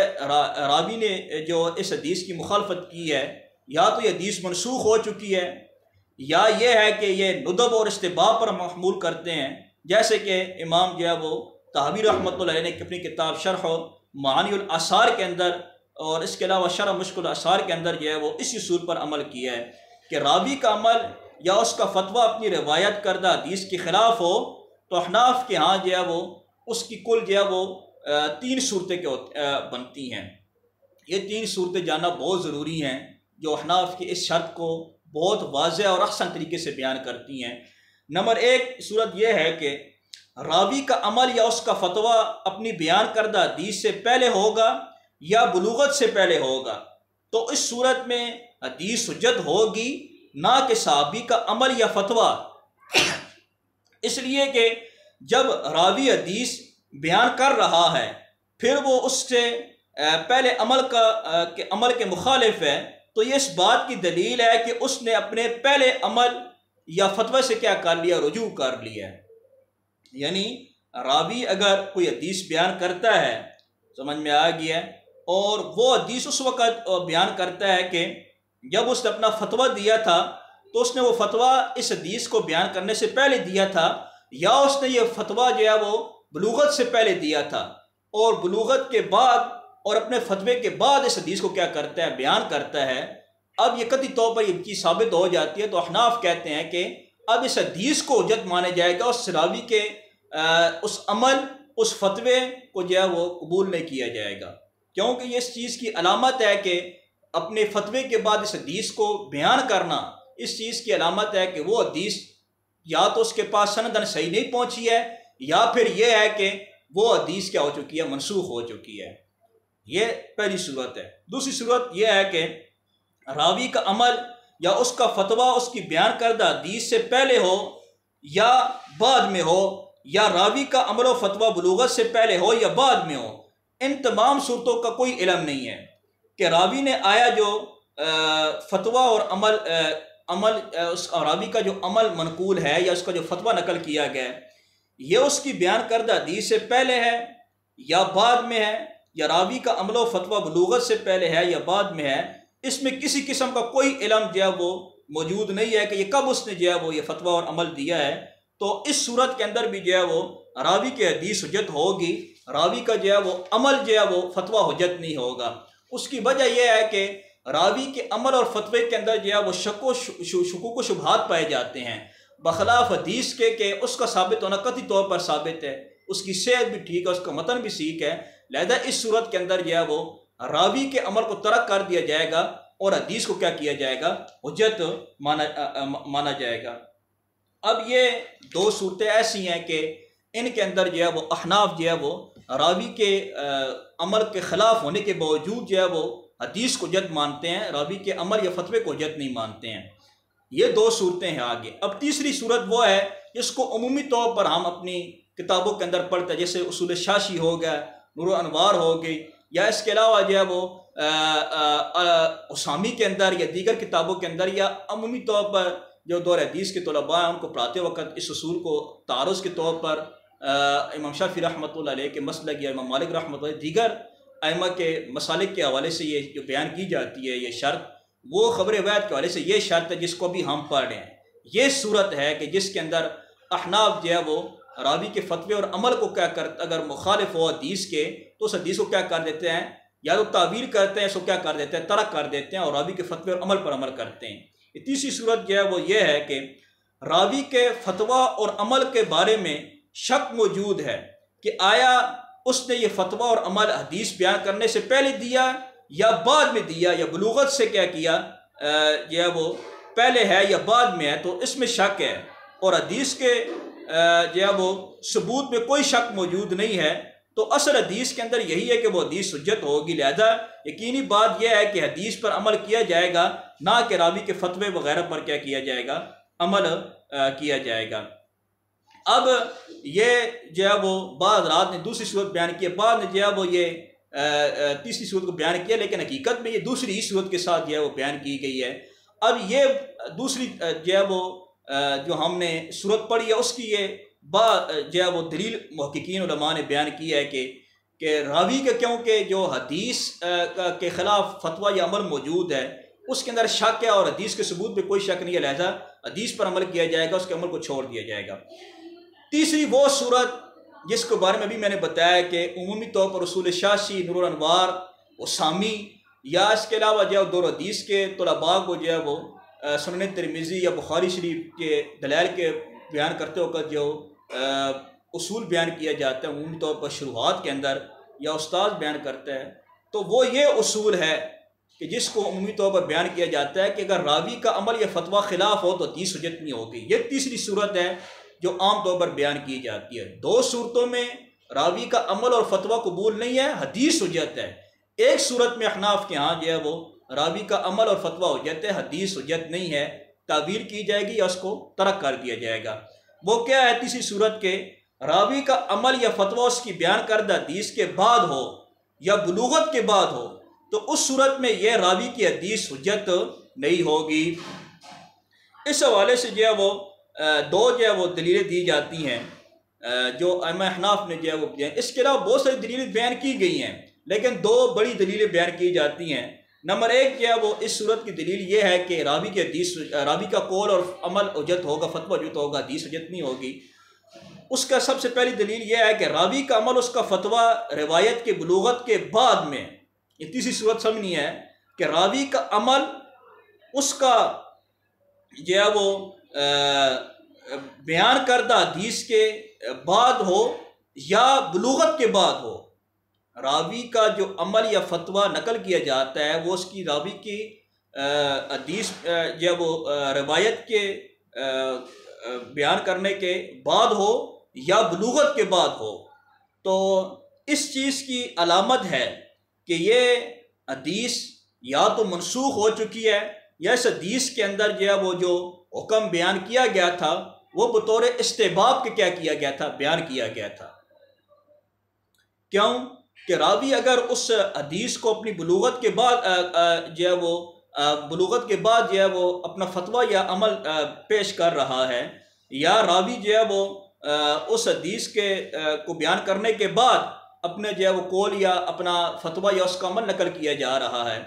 راوی نے جو اس حدیث کی مخالفت کی ہے یا تو یہ حدیث منسوخ ہو چکی ہے، یا یہ ہے کہ یہ ندب اور استحباب پر محمول کرتے ہیں، جیسے کہ امام جو ہے وہ طحاوی رحمۃ اللہ علیہ نے اپنی کتاب شرح معانی الاثار کے اندر اور اس کے علاوہ شرح مشکل الاثار کے اندر جو ہے وہ اسی اصول پر عمل کیا ہے کہ راوی کا عمل یا اس کا فتویٰ اپنی روایت کردہ حدیث کے خلاف ہو تو احناف کے ہاں جو ہے وہ اس کی کل جو ہے وہ 3 صورتیں بنتی ہیں۔ یہ 3 صورتیں جاننا بہت ضروری ہیں جو احناف کی اس شرط کو بہت واضح اور احسن طریقے سے بیان کرتی ہیں۔ نمبر 1 صورت یہ ہے کہ راوی کا عمل یا اس کا فتویٰ اپنی بیان کردہ حدیث سے پہلے ہوگا یا بلوغت سے پہلے ہوگا، تو اس صورت میں حدیث حجت ہوگی نہ کہ صحابی کا عمل یا فتویٰ، اس لیے کہ جب راوی حدیث بیان کر رہا ہے پھر وہ اس سے پہلے عمل کے مخالف ہے تو یہ اس بات کی دلیل ہے کہ اس نے اپنے پہلے عمل یا فتویٰ سے کیا کر لیا، رجوع کر لیا۔ یعنی راوی اگر کوئی حدیث بیان کرتا ہے، سمجھ میں آ گیا، اور وہ حدیث اس وقت بیان کرتا ہے کہ جب اس نے اپنا فتویٰ دیا تھا تو اس نے وہ فتویٰ اس حدیث کو بیان کرنے سے پہلے دیا تھا، یا اس نے یہ فتویٰ جو ہے وہ بلوغت سے پہلے دیا تھا اور بلوغت کے بعد اور اپنے فتوے کے بعد اس حدیث کو کیا کرتا ہے، بیان کرتا ہے، اب یہ قطعی طور پر یہ چیز ثابت ہو جاتی ہے تو احناف کہتے ہیں کہ اب اس حدیث کو حجت مانا جائے گا، اس راوی کے اس عمل اس فتوے کو جو ہے وہ قبول نہیں کیا جائے گا، کیونکہ یہ اس چیز کی علامت ہے کہ اپنے فتوے کے بعد اس حدیث کو بیان کرنا اس چیز کی علامت ہے کہ وہ حدیث یا تو اس کے پاس سندن صحیح نہیں پہنچی ہے یا پھر یہ ہے کہ وہ حدیث کیا ہو چکی ہے، منسوخ ہو چکی ہے۔ یہ پہلی صورت ہے۔ دوسری صورت یہ ہے کہ راوی کا عمل یا اس کا فتویٰ اس کی بیان کردہ حدیث سے پہلے ہو یا بعد میں ہو، یا راوی کا عمل و فتویٰ بلوغت سے پہلے ہو یا بعد میں ہو، ان تمام صورتوں کا کوئی علم نہیں ہے کہ راوی نے آیا جو فتویٰ اور عمل اس راوی کا جو عمل منقول ہے یا اس کا جو فتویٰ نقل کیا گیا ہے یہ اس کی بیان کردہ حدیث سے پہلے ہے یا بعد میں ہے، یا راوی کا عمل و فتویٰ بلوغت سے پہلے ہے یا بعد میں ہے، اس میں کسی قسم کا کوئی علم جو ہے وہ موجود نہیں ہے کہ یہ کب اس نے جو ہے وہ یہ فتویٰ اور عمل دیا ہے، تو اس صورت کے اندر بھی جو ہے وہ راوی کی حدیث حجت ہوگی، راوی کا جو ہے وہ عمل جو ہے وہ فتویٰ حجت نہیں ہوگا۔ اس کی وجہ یہ ہے کہ راوی کے عمل اور فتوے کے اندر جو ہے وہ شکوک و شبہات پائے جاتے ہیں، بخلاف حدیث کے کہ اس کا ثابت ہونا قطعی طور پر ثابت ہے، اس کی صحت بھی ٹھیک ہے، اس کا متن بھی ٹھیک ہے، لہذا اس صورت کے اندر جو ہے وہ راوی کے عمل کو ترک کر دیا جائے گا اور حدیث کو کیا کیا جائے گا، حجت مانا جائے گا۔ اب یہ 2 صورتیں ایسی ہیں کہ ان کے اندر جو ہے وہ احناف جو ہے وہ راوی کے عمل کے خلاف ہونے کے باوجود جو ہے وہ حدیث کو حجت مانتے ہیں، راوی کے عمل یا فتوے کو حجت نہیں مانتے ہیں۔ یہ 2 صورتیں ہیں آگے۔ اب تیسری صورت وہ ہے جس کو عمومی طور پر ہم اپنی کتابوں کے اندر پڑھتے ہیں، جیسے اصول شاشی ہو گیا، نور انوار ہو گئی، یا اس کے علاوہ جو ہے وہ اسامی کے اندر یا دیگر کتابوں کے اندر، یا عمومی طور پر جو دور حدیث کے طلباء ہیں ان کو پڑھاتے وقت اس اصول کو تعارض کے طور پر امام شافعی رحمۃ اللہ علیہ کے مسلک یا امام مالک رحمۃ اللہ علیہ دیگر ائمہ کے مسالک کے حوالے سے یہ جو بیان کی جاتی ہے یہ شرط، وہ خبر روایت کے حوالے سے یہ شرط ہے جس کو بھی ہم پڑھ رہے ہیں۔ یہ صورت ہے کہ جس کے اندر احناف جو ہے وہ راوی کے فتوے اور عمل کو کیا کرتے، اگر مخالف ہو حدیث کے تو اس حدیث کو کیا کر دیتے ہیں، یا تو تعویل کرتے ہیں، اس کو کیا کر دیتے ہیں، ترک کر دیتے ہیں، اور راوی کے فتوے اور عمل پر عمل کرتے ہیں۔ تیسری صورت جو ہے وہ یہ ہے کہ راوی کے فتویٰ اور عمل کے بارے میں شک موجود ہے کہ آیا اس نے یہ فتویٰ اور عمل حدیث بیان کرنے سے پہلے دیا یا بعد میں دیا، یا بلوغت سے کیا کیا جو ہے وہ پہلے ہے یا بعد میں ہے، تو اس میں شک ہے۔ اور حدیث کے جو ہے وہ ثبوت میں کوئی شک موجود نہیں ہے، تو اصل حدیث کے اندر یہی ہے کہ وہ حدیث حجت ہوگی، لہذا یقینی بات یہ ہے کہ حدیث پر عمل کیا جائے گا، نہ کہ راوی کے فتوے وغیرہ پر کیا کیا جائے گا، عمل کیا جائے گا۔ اب یہ جو ہے وہ بعض رات نے دوسری صورت بیان کی ہے، بعد نے جو ہے وہ یہ تیسری صورت کو بیان کیا، لیکن حقیقت میں یہ دوسری ہی صورت کے ساتھ جو ہے وہ بیان کی گئی ہے۔ اب یہ دوسری جو ہے وہ جو ہم نے صورت پڑھی ہے اس کی یہ جو ہے وہ دلیل محققین علماء نے بیان کی ہے کہ راوی کے کیونکہ جو حدیث کے خلاف فتویٰ یا عمل موجود ہے اس کے اندر شک ہے، اور حدیث کے ثبوت پہ کوئی شک نہیں ہے، لہذا حدیث پر عمل کیا جائے گا، اس کے عمل کو چھوڑ دیا جائے گا۔ تیسری وہ صورت جس کے بارے میں بھی میں نے بتایا کہ عمومی طور پر رسول شاشی، نور الانوار، اسامی، یا اس کے علاوہ جو دور حدیث کے طلباء کو جو ہے وہ سنن ترمذی یا بخاری شریف کے دلائل کے بیان کرتے وقت جو اصول بیان کیا جاتا ہے عمومی طور پر شروحات کے اندر یا استاد بیان کرتا ہے، تو وہ یہ اصول ہے کہ جس کو عمومی طور پر بیان کیا جاتا ہے کہ اگر راوی کا عمل یا فتویٰ خلاف ہو تو حدیث حجت نہیں ہوگی۔ یہ تیسری صورت ہے جو عام طور پر بیان کی جاتی ہے۔ دو صورتوں میں راوی کا عمل اور فتویٰ قبول نہیں ہے، حدیث حجت ہے۔ ایک صورت میں احناف کے ہاں جو ہے وہ راوی کا عمل اور فتویٰ حجت ہے، حدیث حجت نہیں ہے، تعویل کی جائے گی یا اس کو ترک کر دیا جائے گا۔ وہ کیا ہے تیسری صورت کے راوی کا عمل یا فتویٰ اس کی بیان کردہ حدیث کے بعد ہو یا بلوغت کے بعد ہو، تو اس صورت میں یہ راوی کی حدیث حجت نہیں ہوگی۔ اس حوالے سے جو ہے وہ دو جو ہے وہ دلیلیں دی جاتی ہیں جو ائمہ احناف نے جو ہے وہ بیان، اس کے علاوہ بہت ساری دلیلیں بیان کی گئی ہیں، لیکن دو بڑی دلیلیں بیان کی جاتی ہیں۔ نمبر ایک جو ہے وہ اس صورت کی دلیل یہ ہے کہ راوی کا قول اور عمل حجت ہوگا، فتویٰ حجت ہوگا، حدیث حجت نہیں ہوگی۔ اس کا سب سے پہلی دلیل یہ ہے کہ راوی کا عمل اس کا فتویٰ روایت کے بلوغت کے بعد میں، یہ تیسری صورت سمجھنی ہے کہ راوی کا عمل اس کا جو ہے وہ بیان کردہ حدیث کے بعد ہو یا بلوغت کے بعد ہو۔ راوی کا جو عمل یا فتویٰ نقل کیا جاتا ہے وہ اس کی راوی کی حدیث جو ہے وہ روایت کے بیان کرنے کے بعد ہو یا بلوغت کے بعد ہو، تو اس چیز کی علامت ہے کہ یہ حدیث یا تو منسوخ ہو چکی ہے یا اس حدیث کے اندر جو ہے وہ جو حکم بیان کیا گیا تھا وہ بطور استحباب کے کیا کیا گیا تھا، بیان کیا گیا تھا۔ کیوں کہ راوی اگر اس حدیث کو اپنی بلوغت کے بعد جو ہے وہ بلوغت کے بعد جو ہے وہ اپنا فتویٰ یا عمل پیش کر رہا ہے، یا راوی جو ہے وہ اس حدیث کو بیان کرنے کے بعد اپنے جو ہے وہ قول یا اپنا فتویٰ یا اس کا عمل نقل کیا جا رہا ہے،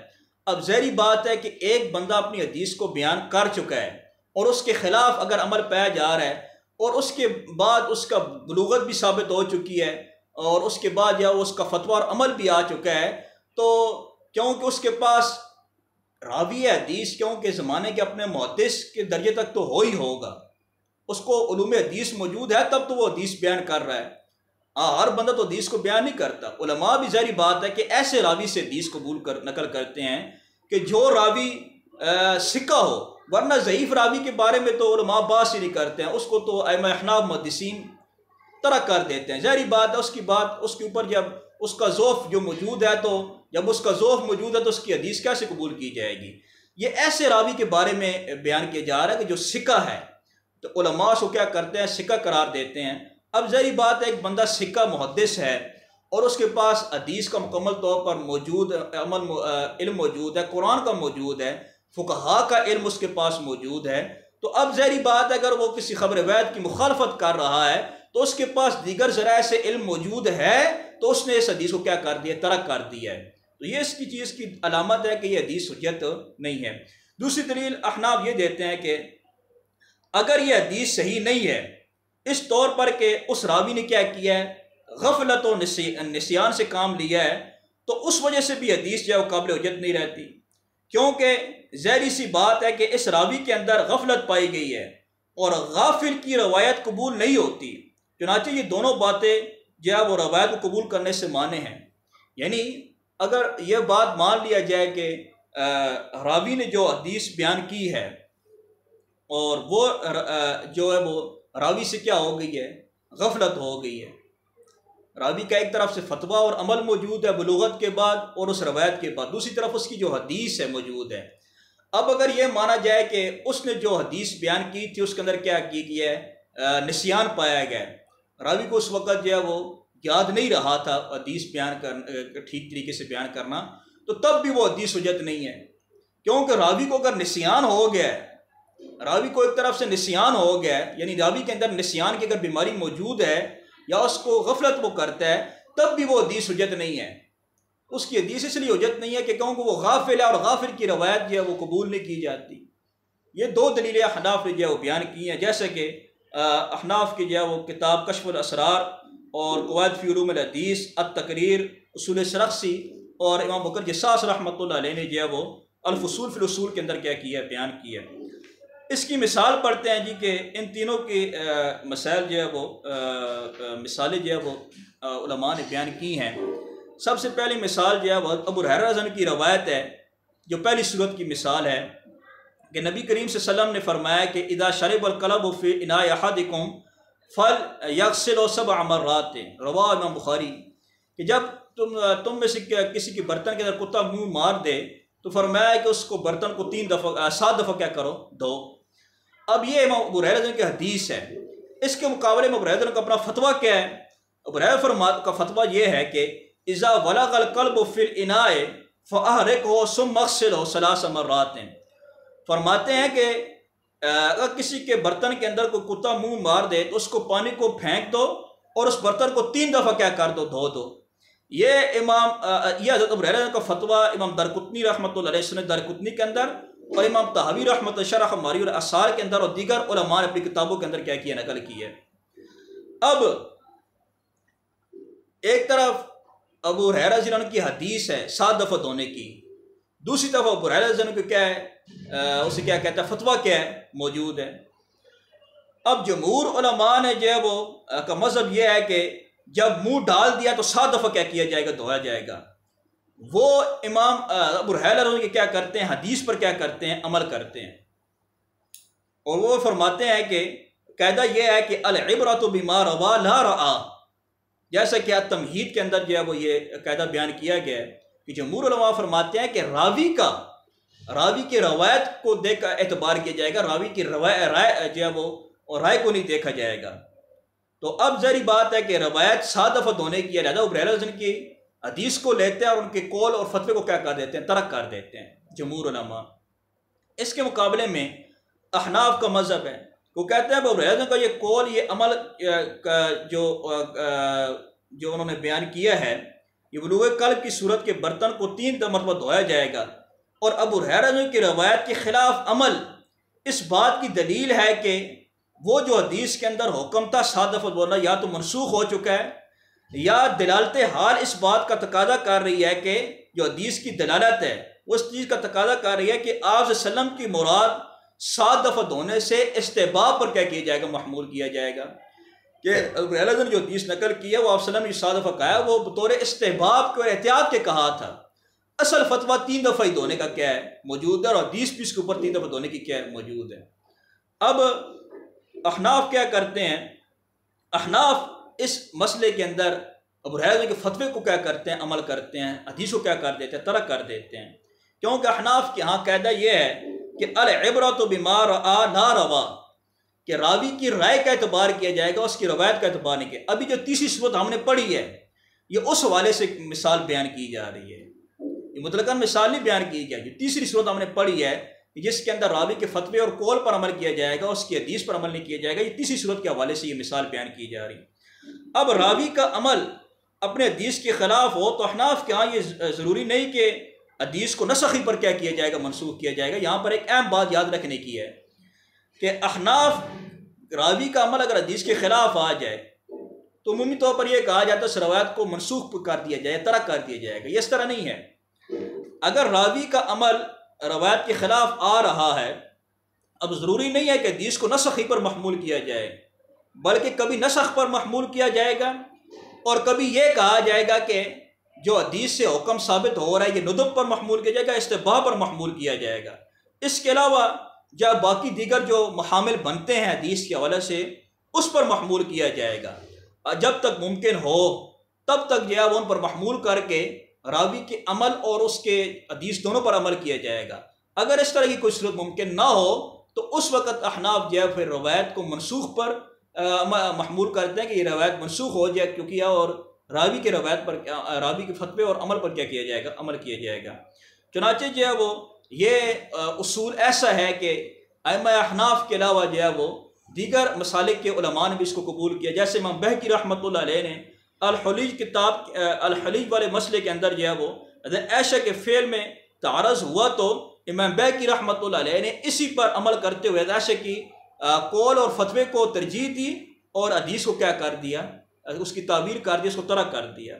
اب ظاہری بات ہے کہ ایک بندہ اپنی حدیث کو بیان کر چکا ہے اور اس کے خلاف اگر عمل پایا جا رہا ہے اور اس کے بعد اس کا بلوغت بھی ثابت ہو چکی ہے اور اس کے بعد یا اس کا فتویٰ اور عمل بھی آ چکا ہے، تو کیونکہ اس کے پاس راوی حدیث کیونکہ زمانے کے اپنے محدث کے درجے تک تو ہو ہی ہوگا، اس کو علوم حدیث موجود ہے تب تو وہ حدیث بیان کر رہا ہے۔ ہر بندہ تو حدیث کو بیان نہیں کرتا۔ علماء بھی ظاہری بات ہے کہ ایسے راوی سے حدیث قبول نقل کرتے ہیں کہ جو راوی ثقہ ہو، ورنہ ضعیف راوی کے بارے میں تو علماء بات ہی نہیں کرتے ہیں، اس کو تو ائمہ احناف محدثین ترک کر دیتے ہیں۔ ظاہری بات ہے اس کے اوپر جب اس کا ضعف جو موجود ہے، تو جب اس کا ضعف موجود ہے تو اس کی حدیث کیسے قبول کی جائے گی؟ یہ ایسے راوی کے بارے میں بیان کیا جا رہا ہے کہ جو ثقہ ہے، تو علماء اس کو کیا کرتے ہیں، ثقہ قرار دیتے ہیں۔ اب ظاہری بات ہے ایک بندہ ثقہ محدث ہے اور اس کے پاس حدیث کا مکمل طور پر موجود علم موجود ہے، قرآن کا موجود ہے، فقہاء کا علم اس کے پاس موجود ہے، تو اب ظاہری بات ہے اگر وہ کسی خبر وید کی مخالفت کر رہا ہے تو اس کے پاس دیگر ذرائع سے علم موجود ہے تو اس نے اس حدیث کو کیا کر دیا؟ ترک کر دیا ہے. تو یہ اس کی چیز کی علامت ہے کہ یہ حدیث حجت نہیں ہے. دوسری دلیل احناف یہ دیتے ہیں کہ اگر یہ حدیث صحیح نہیں ہے اس طور پر کہ اس راوی نے کیا کیا ہے؟ غفلت و نسیان سے کام لیا ہے، تو اس وجہ سے بھی حدیث جو ہے وہ قابل حجت نہیں رہتی، کیونکہ ظاہری سی بات ہے کہ اس راوی کے اندر غفلت پائی گئی ہے اور غافل کی روایت قبول نہیں ہوتی. چنانچہ یہ دونوں باتیں جو ہے وہ روایت کو قبول کرنے سے مانے ہیں. یعنی اگر یہ بات مان لیا جائے کہ راوی نے جو حدیث بیان کی ہے اور وہ جو ہے وہ راوی سے کیا ہو گئی ہے؟ غفلت ہو گئی ہے. راوی کا ایک طرف سے فتویٰ اور عمل موجود ہے بلوغت کے بعد اور اس روایت کے بعد، دوسری طرف اس کی جو حدیث ہے موجود ہے. اب اگر یہ مانا جائے کہ اس نے جو حدیث بیان کی تھی اس کے اندر کیا کی گیا ہے؟ نسیان پایا گیا، راوی کو اس وقت جو ہے وہ یاد نہیں رہا تھا حدیث بیان کرنا، ٹھیک طریقے سے بیان کرنا، تو تب بھی وہ حدیث حجت نہیں ہے. کیونکہ راوی کو اگر نسیان ہو گیا ہے، راوی کو ایک طرف سے نسیان ہو گیا ہے، یعنی راوی کے اندر نسیان کی اگر بیماری موجود ہے یا اس کو غفلت وہ کرتا ہے، تب بھی وہ حدیث حجت نہیں ہے. اس کی حدیث اس لیے حجت نہیں ہے کہ کیونکہ وہ غافل ہے اور غافل کی روایت جو ہے وہ قبول نہیں کی جاتی. یہ دو دلیلیں احناف نے جو ہے وہ بیان کی ہیں، جیسے کہ احناف کی جو ہے وہ کتاب کشف الاسرار اور قواعد فی علوم الحدیث، التقریر، اصول سرخسی اور امام بکر جساس رحمۃ اللہ علیہ نے جو ہے وہ الفصول فی الاصول کے اندر کیا کیا ہے؟ بیان کیا ہے. اس کی مثال پڑھتے ہیں جی کہ ان تینوں کی مسائل جو ہے وہ مثالیں جو ہے وہ علماء نے بیان کی ہیں. سب سے پہلی مثال جو ہے وہ ابو ہریرہ رضی اللہ عنہ کی روایت ہے، جو پہلی صورت کی مثال ہے کہ نبی کریم صلی اللہ علیہ وسلم نے فرمایا کہ اذا شرب الکلب فی اناء احدکم فلیغسل 7 مرات، رواہ امام بخاری، کہ جب تم میں سے کسی کے برتن کے اندر کتا منہ مار دے تو فرمایا کہ اس کو برتن کو 7 دفعہ کیا کرو؟ دھو. اب یہ امام ابو ہریرہ کی حدیث ہے. اس کے مقابلے میں ابو ہریرہ کا اپنا فتویٰ کیا ہے؟ ابو ہریرہ کا فتویٰ یہ ہے کہ اذا ولغ القلب فی الاناء فاحرقه ثم اغسله 3 مرات. فرماتے ہیں کہ اگر کسی کے برتن کے اندر کوئی کتا منہ مار دے تو اس کو پانی کو پھینک دو اور اس برتن کو 3 دفعہ کیا کر دو؟ دھو دو. یہ حضرت ابو ہریرہ کا فتویٰ امام دارقطنی رحمۃ اللہ علیہ سنن دارقطنی کے اندر اور امام طحاوی رحمۃ اللہ شرح ماری اور اثار کے اندر اور دیگر علماء نے اپنی کتابوں کے اندر کیا کیا؟ نقل کی ہے. اب ایک طرف ابو ہریرہ رضی اللہ عنہ کی حدیث ہے 7 دفعہ دھونے کی، دوسری طرف ابو ہریرہ رضی اللہ عنہ کو کیا ہے؟ اسے کیا کہتا ہے؟ فتویٰ کیا ہے؟ موجود ہے. اب جمہور علماء نے جو ہے وہ کا مذہب یہ ہے کہ جب منہ ڈال دیا تو 7 دفعہ کیا کیا جائے گا؟ دھویا جائے گا. وہ امام ابو ہریرہ رضی کیا کرتے ہیں؟ حدیث پر کیا کرتے ہیں؟ عمل کرتے ہیں. اور وہ فرماتے ہیں کہ قاعدہ یہ ہے کہ العبرۃ بما روا لا رعا، جیسا کہ تمہید کے اندر جو ہے وہ یہ قاعدہ بیان کیا گیا ہے کہ جمہور علماء فرماتے ہیں کہ راوی کی روایت کو دیکھ کر اعتبار کیا جائے گا، راوی کی رائے جو ہے وہ رائے کو نہیں دیکھا جائے گا. تو اب ظاہری بات ہے کہ روایت 7 دفعہ دھونے کی لہٰذا ابو ہریرہ کی حدیث کو لیتے ہیں اور ان کے قول اور فتوے کو کیا کر دیتے ہیں؟ ترک کر دیتے ہیں جمہور علماء. اس کے مقابلے میں احناف کا مذہب ہے، وہ کہتے ہیں ابو ہریرہ کا یہ قول، یہ عمل جو انہوں نے بیان کیا ہے، یہ بلوغ قلب کی صورت کے برتن کو 3 مرتبہ دھویا جائے گا. اور ابو ہریرہ کی روایت کے خلاف عمل اس بات کی دلیل ہے کہ وہ جو حدیث کے اندر حکم تھا 7 دفعہ بولنا یا تو منسوخ ہو چکا ہے یا دلالت حال اس بات کا تقاضا کر رہی ہے کہ جو حدیث کی دلالت ہے وہ اس چیز کا تقاضا کر رہی ہے کہ آپ صلی اللہ علیہ وسلم کی مراد 7 دفعہ دھونے سے استحباب پر کیا کیا جائے گا؟ محمول کیا جائے گا. کہ ابو ہریرہ نے جو حدیث نقل کی ہے وہ آپ صلی اللہ علیہ وسلم نے 7 دفعہ کہا ہے، وہ بطور استحباب کے احتیاط کے کہا تھا. اصل فتویٰ 3 دفعہ ہی دھونے کا کیا ہے؟ موجود ہے، اور حدیث بھی اس کے اوپر 3 دفعہ دھونے کی کیا ہے؟ موجود ہے. اب احناف کیا کرتے ہیں؟ احناف اس مسئلے کے اندر ابو ہریرہ کے فتوے کو کیا کرتے ہیں؟ عمل کرتے ہیں، حدیث کو کیا کر دیتے ہیں؟ ترک کر دیتے ہیں. کیونکہ احناف کے ہاں قاعدہ یہ ہے کہ العبرۃ بما رعا لا روا، کہ راوی کی رائے کا اعتبار کیا جائے گا، اس کی روایت کا اعتبار نہیں کیا. ابھی جو تیسری صورت ہم نے پڑھی ہے یہ اس حوالے سے مثال بیان کی جا رہی ہے، یہ مطلقاً مثال نہیں بیان کی جائے گی. تیسری صورت ہم نے پڑھی ہے جس کے اندر راوی کے فتوے اور قول پر عمل کیا جائے گا، اس کی حدیث پر عمل نہیں کیا جائے گا۔ یہ تیسری صورت کے حوالے سے یہ مثال بیان کی جا رہی۔ اب راوی کا عمل اپنے حدیث کے خلاف ہو تو احناف کے ہاں یہ ضروری نہیں کہ حدیث کو نسخی پر کیا جائے گا، منسوخ کیا جائے گا۔ یہاں پر ایک اہم بات یاد رکھنے کی ہے کہ احناف راوی کا عمل اگر حدیث کے خلاف آ جائے تو عمومی طور پر یہ کہا جاتا ہے اس روایت کو منسوخ کر دیا جائے، ترک کر دیا جائے گا۔ یہ اس طرح نہیں ہے۔ اگر راوی کا عمل روایت کے خلاف آ رہا ہے، اب ضروری نہیں ہے کہ حدیث کو نسخی پر محمول کیا جائے، بلکہ کبھی نسخ پر محمول کیا جائے گا اور کبھی یہ کہا جائے گا کہ جو حدیث سے حکم ثابت ہو رہا ہے یہ ندب پر محمول کیا جائے گا، استحباب پر محمول کیا جائے گا۔ اس کے علاوہ جب باقی دیگر جو محامل بنتے ہیں حدیث کے حوالے سے اس پر محمول کیا جائے گا۔ جب تک ممکن ہو تب تک جو ہے وہ ان پر محمول کر کے راوی کے عمل اور اس کے حدیث دونوں پر عمل کیا جائے گا۔ اگر اس طرح کی کوئی صورت ممکن نہ ہو تو اس وقت احناف جو ہے پھر روایت کو منسوخ پر محمول کرتے ہیں کہ یہ روایت منسوخ ہو جائے، کیونکہ اور راوی کے روایت پر، راوی کے فتوے اور عمل پر کیا کیا جائے گا، عمل کیا جائے گا۔ چنانچہ جو ہے وہ یہ اصول ایسا ہے کہ ائمہ احناف کے علاوہ جو ہے وہ دیگر مسالک کے علماء نے بھی اس کو قبول کیا، جیسے امام بہقی رحمۃ اللہ علیہ نے الحلیج کتاب، الحلیج والے مسئلے کے اندر جو ہے وہ عائشہ کے فعل میں تعارض ہوا تو امام بہقی رحمۃ اللہ علیہ نے اسی پر عمل کرتے ہوئے عائشہ کی قول اور فتوے کو ترجیح دی اور حدیث کو کیا کر دیا، اس کی تعبیر کر دی، اس کو ترک کر دیا۔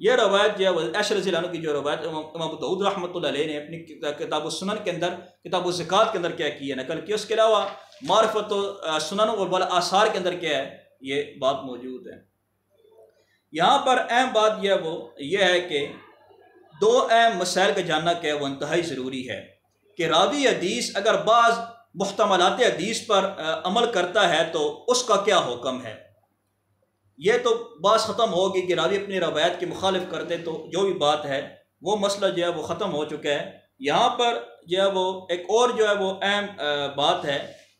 یہ روایت جو ہے عائشہ رضی اللہ عنہ کی جو روایت امام ابو داؤد رحمۃ اللہ علیہ نے اپنی کتاب السنن کے اندر، کتاب الزکوٰۃ کے اندر کیا کیا، نقل کیا۔ اس کے علاوہ معرفت سنن والآثار کے اندر کیا ہے، یہ بات موجود ہے۔ یہاں پر اہم بات یہ ہے کہ دو اہم مسائل کا جاننا کیا ہے وہ انتہائی ضروری ہے کہ راوی حدیث اگر بعض محتملات حدیث پر عمل کرتا ہے تو اس کا کیا حکم ہے۔ یہ تو بات ختم ہوگی کہ راوی اپنی روایت کے مخالف کرتے تو جو بھی بات ہے وہ مسئلہ جو ہے وہ ختم ہو چکا ہے۔ یہاں پر جو ہے وہ ایک اور جو ہے وہ اہم بات ہے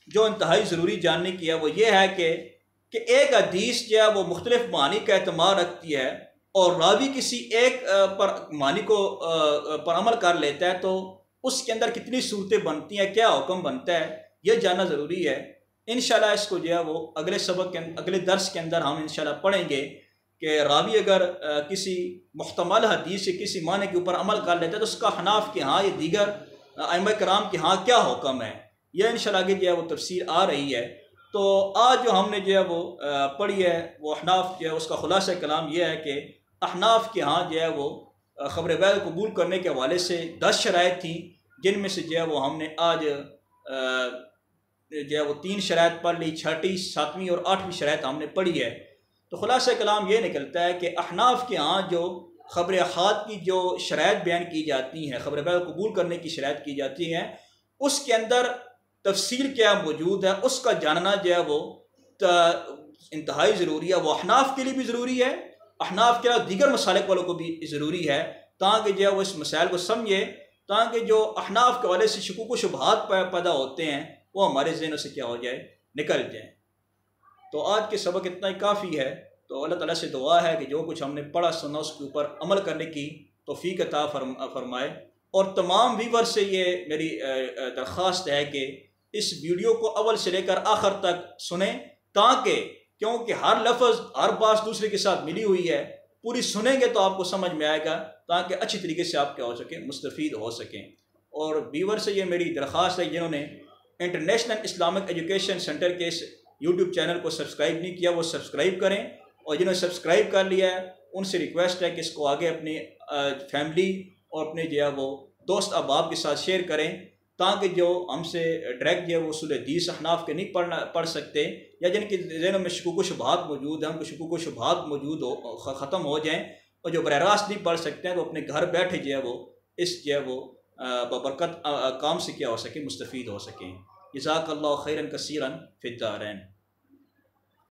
جو انتہائی ضروری جاننے کی ہے، وہ یہ ہے کہ ایک حدیث جو ہے وہ مختلف معنی کا احتمال رکھتی ہے اور راوی کسی ایک پر معنی کو پر عمل کر لیتا ہے تو اس کے اندر کتنی صورتیں بنتی ہیں، کیا حکم بنتا ہے، یہ جاننا ضروری ہے۔ انشاءاللہ اس کو جو ہے وہ اگلے سبق کے اگلے درس کے اندر ہم انشاءاللہ پڑھیں گے کہ راوی اگر کسی محتمل حدیث سے کسی معنی کے اوپر عمل کر لیتا ہے تو اس کا حناف کے ہاں، یہ دیگر ائمہ کرام کے ہاں کیا حکم ہے، یہ انشاءاللہ آگے جو ہے وہ تفسیر آ رہی ہے۔ تو آج جو ہم نے جو ہے وہ پڑھی ہے وہ احناف جو ہے اس کا خلاصہ کلام یہ ہے کہ احناف کے ہاں جو ہے وہ خبر وحی قبول کرنے کے حوالے سے 10 شرائط تھیں، جن میں سے جو ہے وہ ہم نے آج جو ہے وہ 3 شرائط پڑھ لی، 6ٹی، 7ویں اور 8ویں شرائط ہم نے پڑھی ہے۔ تو خلاصہ کلام یہ نکلتا ہے کہ احناف کے ہاں جو خبر احاد کی جو شرائط بیان کی جاتی ہیں، خبر وحی قبول کرنے کی شرائط کی جاتی ہیں، اس کے اندر تفصیل کیا موجود ہے اس کا جاننا جو ہے وہ انتہائی ضروری ہے۔ وہ احناف کے لیے بھی ضروری ہے، احناف کے علاوہ دیگر مسالک والوں کو بھی ضروری ہے، تاکہ جو ہے وہ اس مسائل کو سمجھے، تاکہ جو احناف کے حوالے سے شکوک و شبہات پیدا ہوتے ہیں وہ ہمارے ذہنوں سے کیا ہو جائے، نکل جائیں۔ تو آج کے سبق اتنا ہی کافی ہے۔ تو اللہ تعالیٰ سے دعا ہے کہ جو کچھ ہم نے پڑھا سنا اس کے اوپر عمل کرنے کی توفیق عطا فرمائے۔ اور تمام ویور سے یہ میری درخواست ہے کہ اس ویڈیو کو اول سے لے کر آخر تک سنیں، تاکہ کیونکہ ہر لفظ ہر بات دوسرے کے ساتھ ملی ہوئی ہے، پوری سنیں گے تو آپ کو سمجھ میں آئے گا، تاکہ اچھی طریقے سے آپ کیا ہو سکیں، مستفید ہو سکیں۔ اور ویور سے یہ میری درخواست ہے جنہوں نے انٹرنیشنل اسلامک ایجوکیشن سینٹر کے اس یوٹیوب چینل کو سبسکرائب نہیں کیا وہ سبسکرائب کریں، اور جنہوں نے سبسکرائب کر لیا ہے ان سے ریکویسٹ ہے کہ اس کو آگے اپنی فیملی اور اپنے جو ہے وہ دوست احباب کے ساتھ شیئر کریں، تاکہ جو ہم سے ڈائریکٹ جو ہے وہ اصول حدیث احناف کے نہیں پڑھ سکتے یا جن کے ذہنوں میں شکوک و شبہات موجود ہیں، ان کو شکوک و شبہات موجود ختم ہو جائیں، اور جو براہ راست نہیں پڑھ سکتے ہیں تو اپنے گھر بیٹھے جو ہے وہ اس جو ہے وہ ببرکت کام سے کیا ہو سکے، مستفید ہو سکیں۔ جزاک اللہ خیرا کثیرا فی الدارین۔